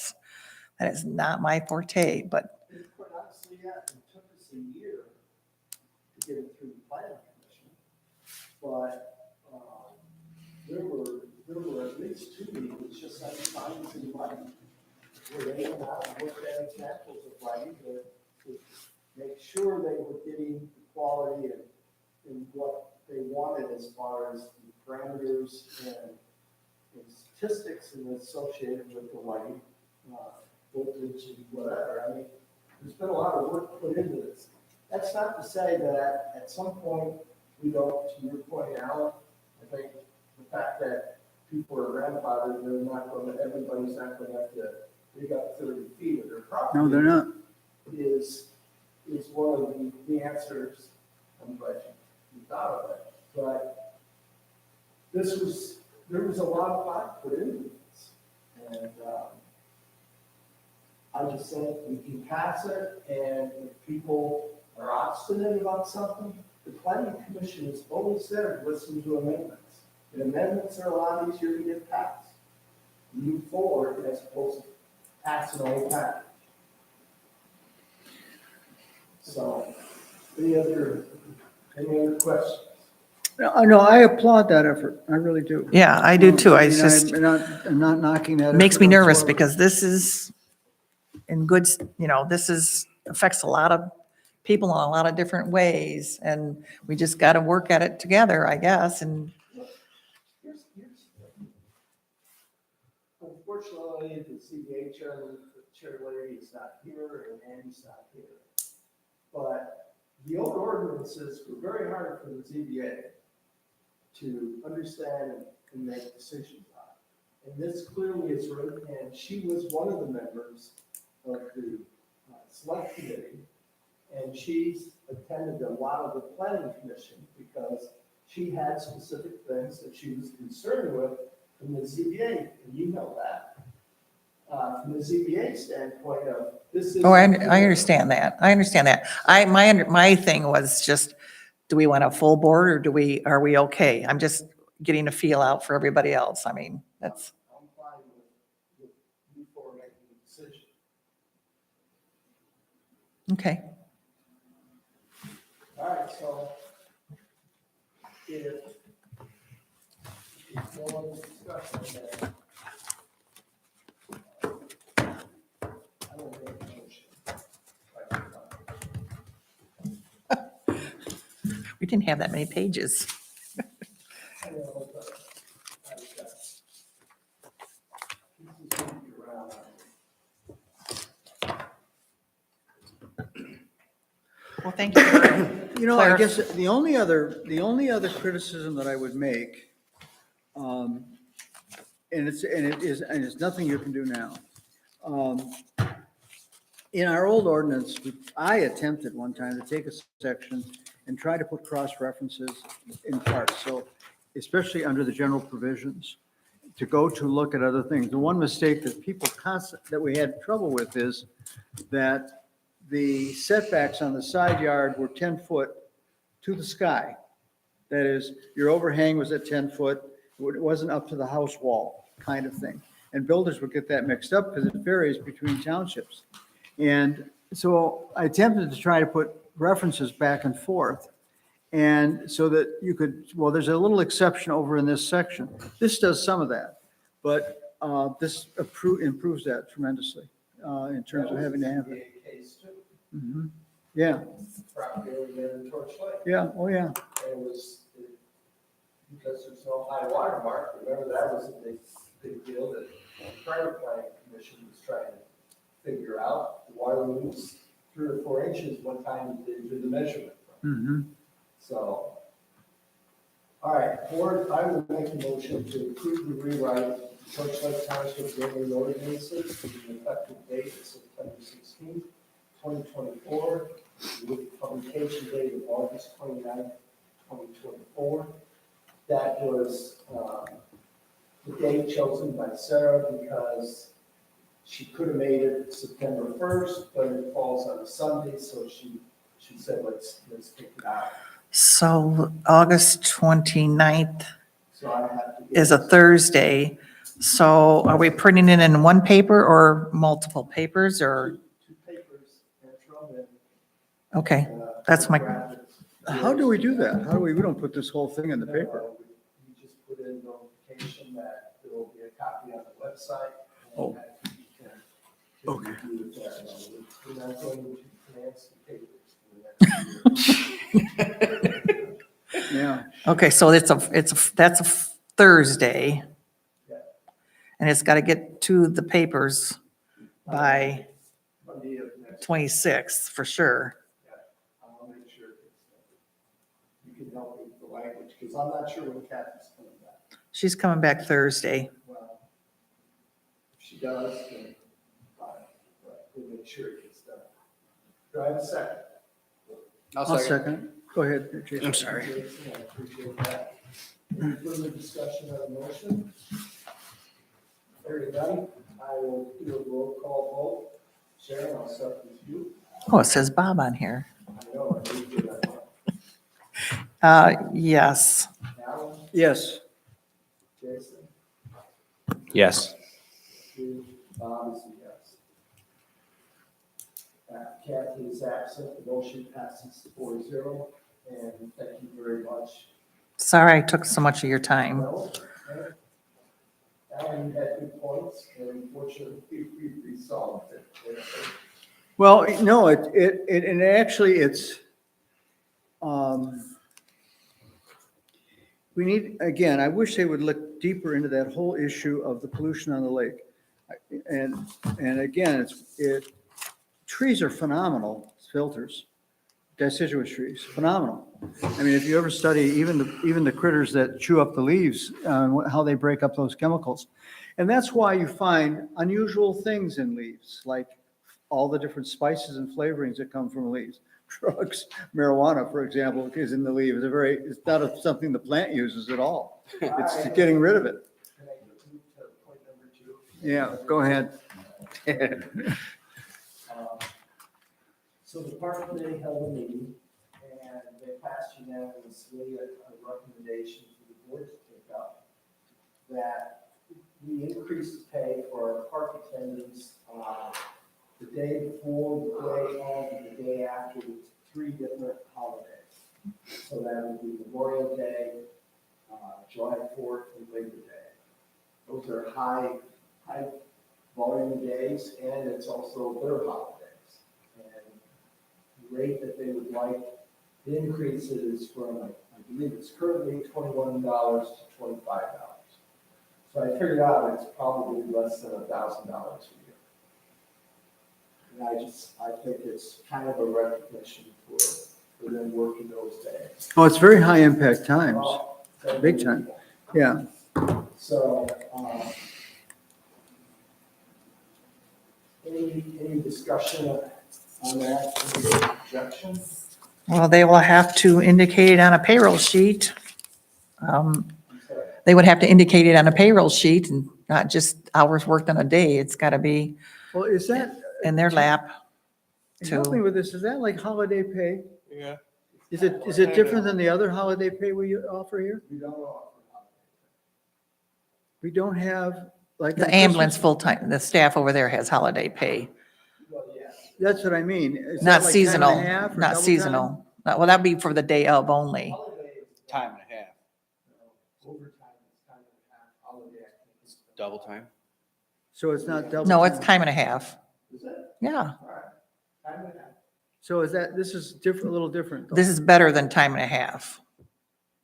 is not my forte, but And quite honestly, yeah, it took us a year to get it through the planning commission. But there were at least 2 meetings just on findings and where they went out and looked at examples of lighting to make sure they were getting the quality and what they wanted as far as the parameters and statistics and associated with the lighting, voltage and whatever. I mean, there's been a lot of work put into this. That's not to say that at some point we don't, to your point, Alan, I think the fact that people are grandfathered, they're not going to, everybody's not going to have to dig up 30 feet of their property. No, they're not. Is one of the answers. I'm glad you thought of it. But there was a lot of thought put into this. And I just think we can pass it, and if people are obstinate about something, the planning commission is always there to listen to amendments. And amendments are a lot easier to get passed. Move forward as opposed to passing a whole package. So, any other questions? No, I applaud that effort. I really do. Yeah, I do too. I mean, just, I'm not knocking that. makes effort me nervous whatsoever. because this is in good, this is, affects a lot of people in a lot of different ways. And we just got to work at it together, I guess. And Here's unfortunately, the CBA chair lady is not here, and Andy's not here. But the old ordinances were very hard for the ZBA to understand and make decisions on. And this clearly is written, and she was one of the members of the select committee, and she's attended a lot of the planning commission because she had specific things that she was concerned with from the ZBA, and you know that. From the ZBA standpoint of this is. oh, I understand that. I understand that. My thing was just, do we want a full board or are we okay? I'm just getting a feel out for everybody else. I mean, that's, I'm fine with you four making the decision. okay. All right, so if no one's discussing that, I will make a motion. We didn't have that many pages. I know, but I've got pieces moving around. Well, thank you. I guess the only other criticism that I would make, and it's nothing you can do now. In our old ordinance, I attempted one time to take a section and try to put cross-references in parts. So especially under the general provisions, to go to look at other things. The one mistake that that we had trouble with is that the setbacks on the side yard were 10 foot to the sky. That is, your overhang was at 10 foot, it wasn't up to the house wall kind of thing. And builders would get that mixed up because it varies between townships. And so I attempted to try to put references back and forth. And so that you could, well, there's a little exception over in this section. This does some of that, but this improves that tremendously in terms of having to have it. Case too, Mhm. Yeah, property over there in Torch Lake. yeah, oh, yeah. And it was, because there's no high water mark, remember that was a big deal that the prior planning commission was trying to figure out. The water moves 3 or 4 inches one time they did the measurement. Mhm. So, all right, board, I will make a motion to approve the rewrite of Torch Lake Township zoning ordinances with the effective date of September 16th, 2024, with the publication date of August 29th, 2024. That was the date chosen by Sarah because she could have made it September 1st, but it falls on a Sunday, so she said, let's take it out. So August 29th So I have to. is a Thursday. So are we printing it in one paper or multiple papers or? Two papers and throw them Okay, in. that's my- How do we do that? We don't put this whole thing in the paper. You just put in notification that there will be a copy on the website. and Oh. that you can Okay. We're not going to finance the papers. Yeah. Okay, so that's a Thursday. Yeah. And it's got to get to the papers by Monday of next. 26th for sure. I'll make sure you can help me with the language, because I'm not sure when Kathy's coming back. She's coming back Thursday. Well, if she does, then fine, but we'll make sure it gets done. Do I have a second? I'll second. Go ahead, Jason. I'm sorry. Jason, I appreciate that. Any further discussion on the motion? Very done. I will do a roll call vote. Sharon, I'll start with you. Oh, it says Bob on here. I know, I need to do that. Yes. Alan, Yes. Jason, Yes. Steve, Bob is a yes. Kathy is absent, the motion passes 4-0, and thank you very much. Sorry I took so much of your time. Well, okay. Alan, you had good points, and unfortunately, we resolved it. Well, no, and actually it's, we need, again, I wish they would look deeper into that whole issue of the pollution on the lake. And again, trees are phenomenal filters, deciduous trees, phenomenal. I mean, if you ever study even the critters that chew up the leaves, how they break up those chemicals. And that's why you find unusual things in leaves, like all the different spices and flavorings that come from leaves. Drugs, marijuana, for example, is in the leaf. It's not something the plant uses at all. It's getting rid of it. Can I move to point number 2? Yeah, go ahead. So the park committee held a meeting, and they passed unanimously a recommendation for the board to take up, that we increase the pay for our park attendants, the day before, the day of, and the day after, with 3 different holidays. So that would be Memorial Day, July 4th, and Labor Day. Those are high volume days, and it's also their holidays. And the rate that they would like, the increase is from, I believe it's currently $21 to $25. So I figured out it's probably less than $1,000 a year. And I think it's kind of a recognition for them working those days. Oh, it's very high impact times. So Big time. Yeah. So, any discussion on that, any objection? Well, they will have to indicate it on a payroll sheet. They would have to indicate it on a payroll sheet and not just hours worked on a day. It's got to be Well, is that, in their lap help me too. with this, is that like holiday pay? Yeah. Is it different than the other holiday pay we offer here? We don't offer holiday. We don't have, like. The on ambulance Christmas- full-time, the staff over there has holiday pay, Well, yes. That's what I mean. Is that not like time and a seasonal, half or not double time? seasonal. Well, that'd be for the day of only. Holiday is Time and a half, overtime, it's time and a half, holiday, I think it's double time. So it's not double? No, it's time and a half. Is it? Yeah, All right. Time and a half. So this is different, a little different. though. this is better than time and a half.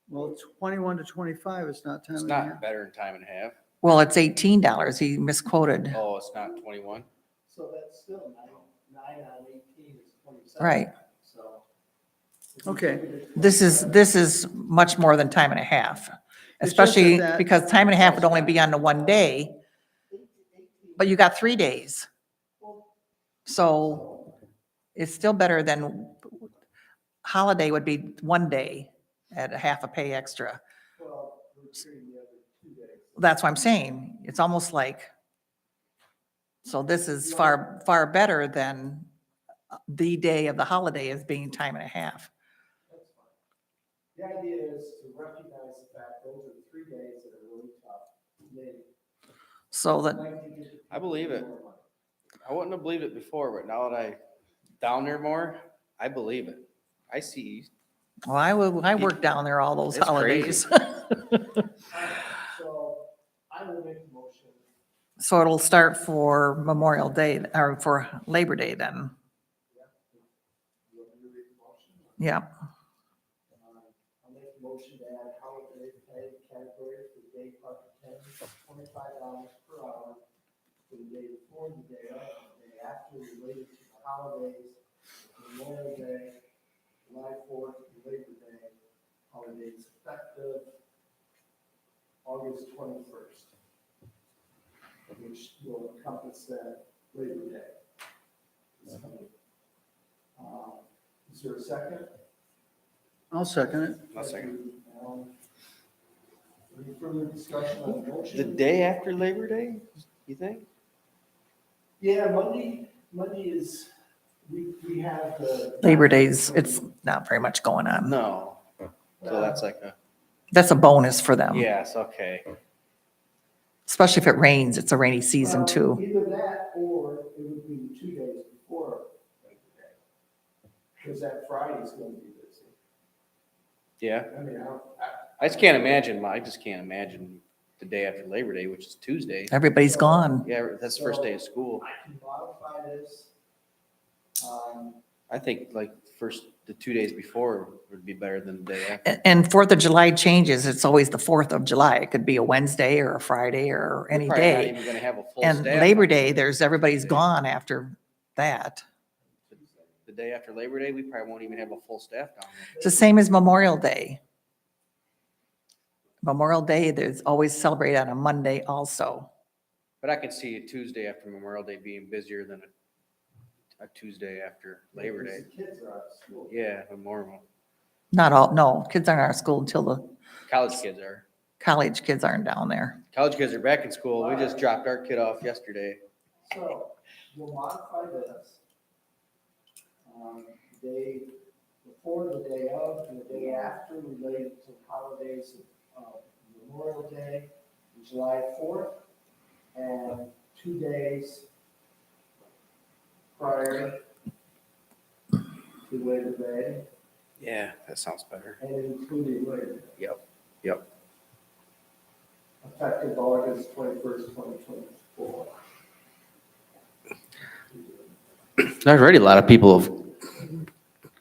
Well, 21 to 25 is not time It's and a half. not better than time and a half. Well, it's $18. He misquoted. Oh, it's not 21? So that's still nine on 18 is 27. Right. So. Okay. This is much more than time and a half, It's just especially that- because time and a half would only be on the one day, but you got 3 days. So it's still better than holiday would be 1 day at a half a pay extra. Well, we're treating the other 2 days. That's what I'm saying. It's almost like, so this is far, far better than the day of the holiday as being time and a half. That's fine. The idea is to recognize the fact those are 3 days that are really tough. They So that, like to give the I believe it. people more money. I wouldn't have believed it before, but now that I down there more, I believe it. I see. well, I work down there all those It's holidays. All right, so I will make a motion. So it'll start for Memorial Day, or for Labor Day then? Yeah, I'll make a motion to add holiday pay category for day part attendance of $25 per hour for the day before, the day of, and the day after related to the holidays, Memorial Day, July 4th, and Labor Day, holidays effective August 21st, which will encompass that Labor Day. Is there a second? I'll second it. I'll second. Any further discussion on the motion? The day after Labor Day, you think? Yeah, Monday is, we have the. Labor Days, it's not very much going on. No. So that's like a, That's a bonus for them. yes, okay. Especially if it rains, it's a rainy season Well, too. Either that, or it would be 2 days before Labor Day. Because that Friday's gonna be busy. Yeah. I mean, I just can't imagine, I just can't imagine the day after Labor Day, which is Tuesday. Everybody's gone. Yeah, that's the first day of school. I can modify this. I think like the 2 days before would be better than the day after. And 4th of July changes, it's always the 4th of July. It could be a Wednesday or a Friday or any We're probably not day. even gonna have a full And staff Labor on Day, everybody's gone after that. the day after Labor Day, we probably won't even have a full staff down there. It's the same as Memorial Day. Memorial Day, there's always celebrate on a Monday also. But I could see a Tuesday after Memorial Day being busier than a Tuesday after Labor Day. The kids are out of school. Yeah, Memorial. Not all, no, kids aren't out of school until the College kids are. college kids aren't down there. College kids are back in school. We just dropped our kid off yesterday. So we'll modify this. Day before, the day of, and the day after related to holidays of Memorial Day, July 4th, and 2 days prior to Labor Day, Yeah, that sounds better. and including Labor Day. Yep. Effective August 21st, 2024. Already a lot of people have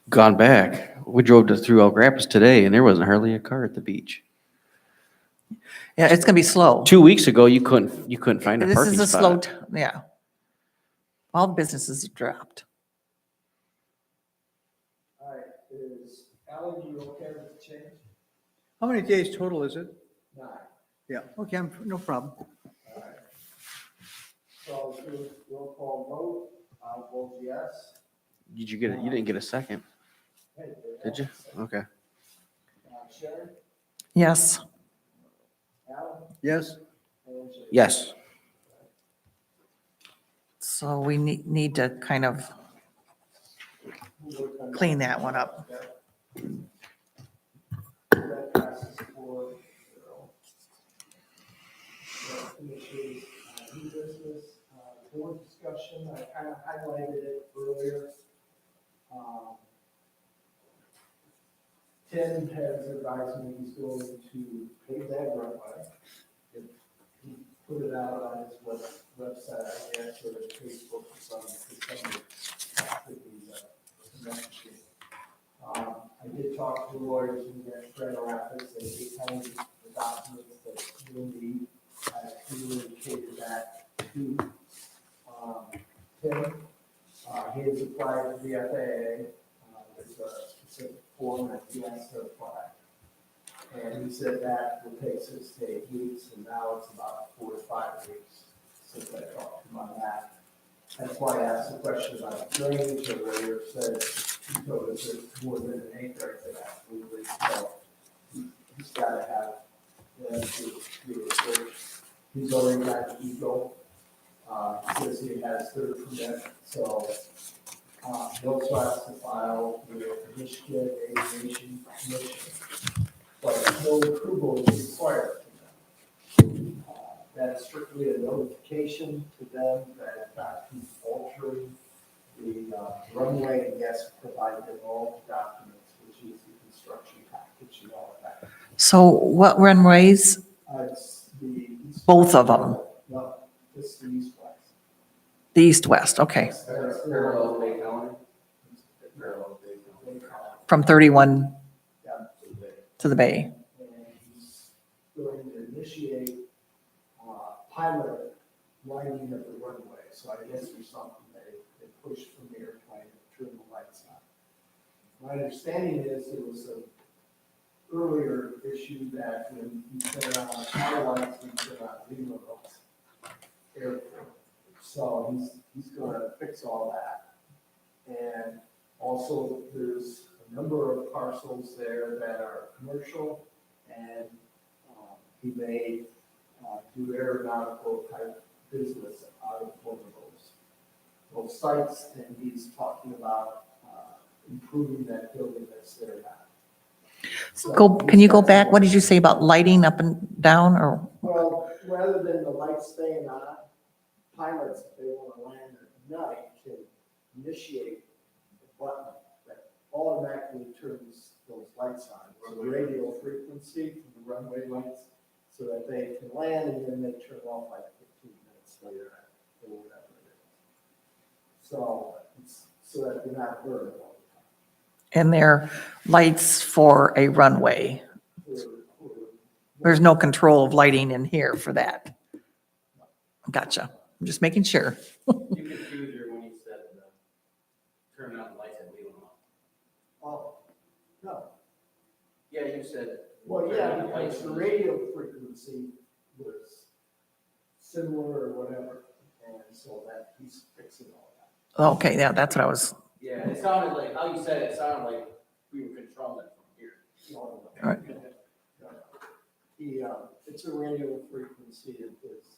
gone back. We drove through El Rapids today and there wasn't hardly a car at the beach. Yeah, it's gonna be slow. 2 weeks ago, you couldn't find a This parking is a slow, spot. yeah. All the businesses have dropped. All right, is Alan, you okay with the change? How many days total is it? 9. Yeah, okay, no problem. All right. So I'll do a roll call vote. I'll vote yes. Did you get it? You didn't get a second, Hey, did you? Okay. Sharon, Yes. Alan, Yes? and Jay. Yes. So we need to kind of We'll work on clean that one up. That passes 4-0. That finishes new business, board discussion. I kind of highlighted it earlier. Tim has advised me he's going to pave that runway. He put it out on his website, I guess, or Facebook or something, because somebody could be messaging. I did talk to lawyers in Grand Rapids, they did kind of the documents that you'll need. I communicated that to Tim. He has applied to the FAA. There's a specific form that he has to apply. And he said that will take 6 to 8 weeks, and now it's about 4 to 5 weeks since I talked to him on that. That's why I asked the question about drainage, or where you said, he told us there's more than an acre to that. So he's got to have them do it. He's already got the Eagle. Says he has their permit, so he also has to file with the Michigan Aviation Commission. But no approval is required from them. That is strictly a notification to them that in fact he's altering the runway, and yes, provided them all the documents, which is the construction package and all of that. So what runways? It's the. Both of them? No, This is east-west. The east-west, okay, That's Parallel Bay County. Parallel Bay County. from 31 Yeah. to the bay. And he's going to initiate pilot lighting of the runway. So I guess there's something they pushed from the airplane and turned the lights on. My understanding is there was an earlier issue that when you turn on our lights, you turn on Lima airport. So he's going to fix all that. And also there's a number of parcels there that are commercial, and he may do aeronautical type business out of one of those sites, and he's talking about improving that building that's there now. So Can you go back? What did you say about lighting up and down or? Well, rather than the lights staying on, pilots, if they want to land at night, can initiate a button that automatically turns those lights on. So the radio frequency from the runway lights, so that they can land and then they turn off like 15 minutes later or whatever it is. So it's so that they're not burned all And they're lights for a runway. the time. There's no control of lighting in here for that. Gotcha. I'm just making sure. You confused her when you said, turn on the lights and leave them on. Oh, no. Yeah, you said. Well, turn yeah, on the because lights the and- radio frequency was similar or whatever, and so that he's fixing all that. Okay, yeah, that's what I was, Yeah, it sounded like, how you said it, it sounded like we were controlling it from here. No, All right. no. It's a radio frequency of his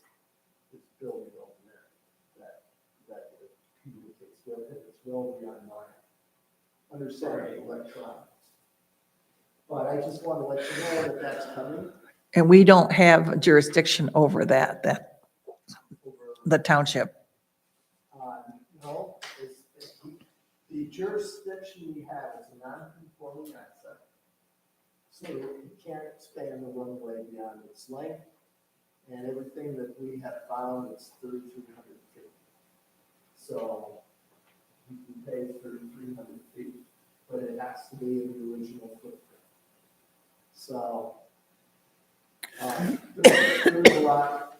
building over there that communicates with it. It's well beyond my understanding of electronics. But I just want to let you know that that's coming and we don't have jurisdiction over that over. the township. No, the jurisdiction we have is a non-conforming asset. So you can't expand the runway beyond its length, and everything that we have found is 3,300 feet. So you can pay 3,300 feet, but it has to be in the original footprint. So there's a lot,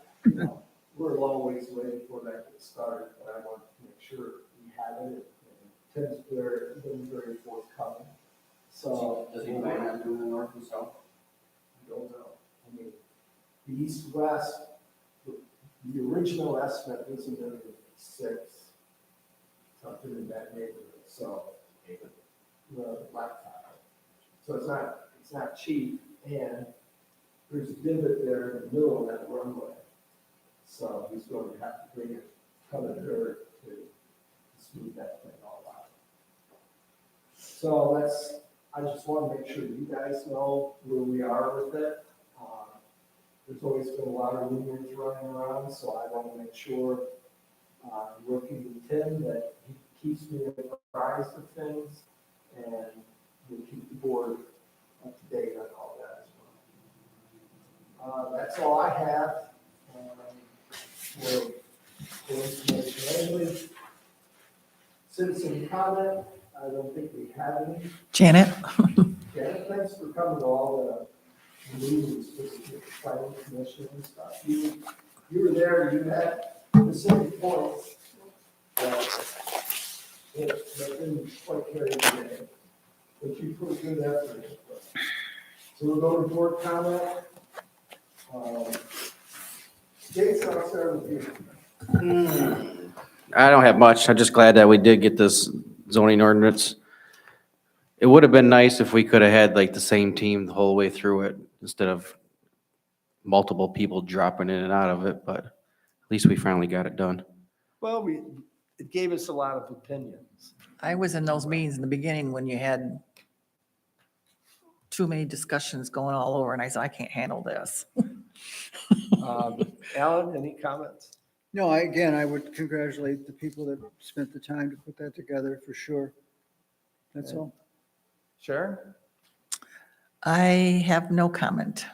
we're a long ways away before that gets started, but I want to make sure we have it. Tim's been very forthcoming. So. Does he plan on doing the north and south? I don't know. I mean, the east-west, the original estimate was $1.6 million, something in that neighborhood, so. The blacktop. So it's not cheap, and there's a divot there in the middle of that runway. So he's going to have to bring a ton of dirt to smooth that thing all out. So I just want to make sure you guys know where we are with it. There's always been a lot of rumors running around, so I want to make sure, working with Tim, that he keeps me apprised of things, and we'll keep the board up to date on all that as well. That's all I have for information only. Citizen comment, I don't think we have any. Janet? Janet, thanks for coming to all the meetings with the planning commission and stuff. You were there, you had specific points that didn't quite carry the day, but you put good effort into it. So we'll go to board comment. Jason, I'll start with you. I don't have much. I'm just glad that we did get this zoning ordinance. It would have been nice if we could have had like the same team the whole way through it instead of multiple people dropping in and out of it, but at least we finally got it done. Well, it gave us a lot of opinions. I was in those meetings in the beginning when you had too many discussions going all over, and I said, I can't handle this. Alan, any comments? No, I would congratulate the people that spent the time to put that together for sure. That's all. Sharon? I have no comment.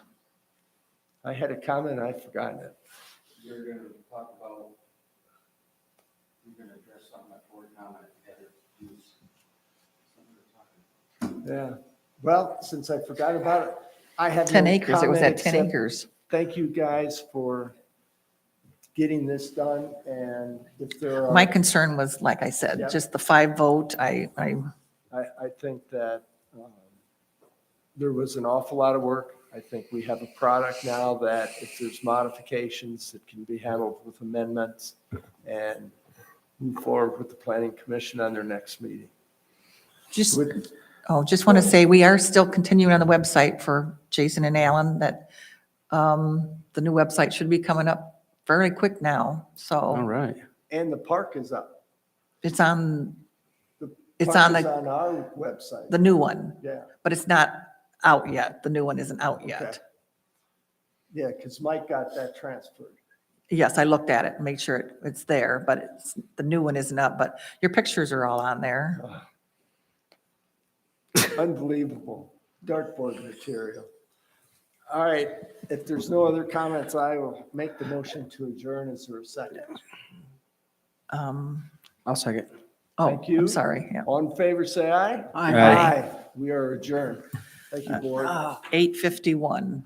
I had a comment, I've forgotten it. You're gonna talk about, you're gonna address something at board comment, had it use some of the time. Yeah, well, since I forgot about it, I have 10 no acres, it was comment at 10 except acres. thank you guys for getting this done, and if there are. My concern was, like I said, Yeah. just the 5 vote. I think that there was an awful lot of work. I think we have a product now that if there's modifications, it can be handled with amendments and move forward with the planning commission on their next meeting. just, With- just want to say, we are still continuing on the website for Jason and Alan, that the new website should be coming up fairly quick now. All So right. And the park is up. it's on, The It's park on is the- on our website. the new one, Yeah, but it's not out yet. The new one isn't out okay. yet. Yeah, because Mike got that transferred. Yes, I looked at it, and made sure it's there, but the new one isn't up, but your pictures are all on there. Unbelievable dartboard material. All right, if there's no other comments, I will make the motion to adjourn. Is there a second? I'll second. Oh, Thank you. I'm sorry, yeah. All in favor, say aye. Aye. We are adjourned. Thank you, board. 8:51.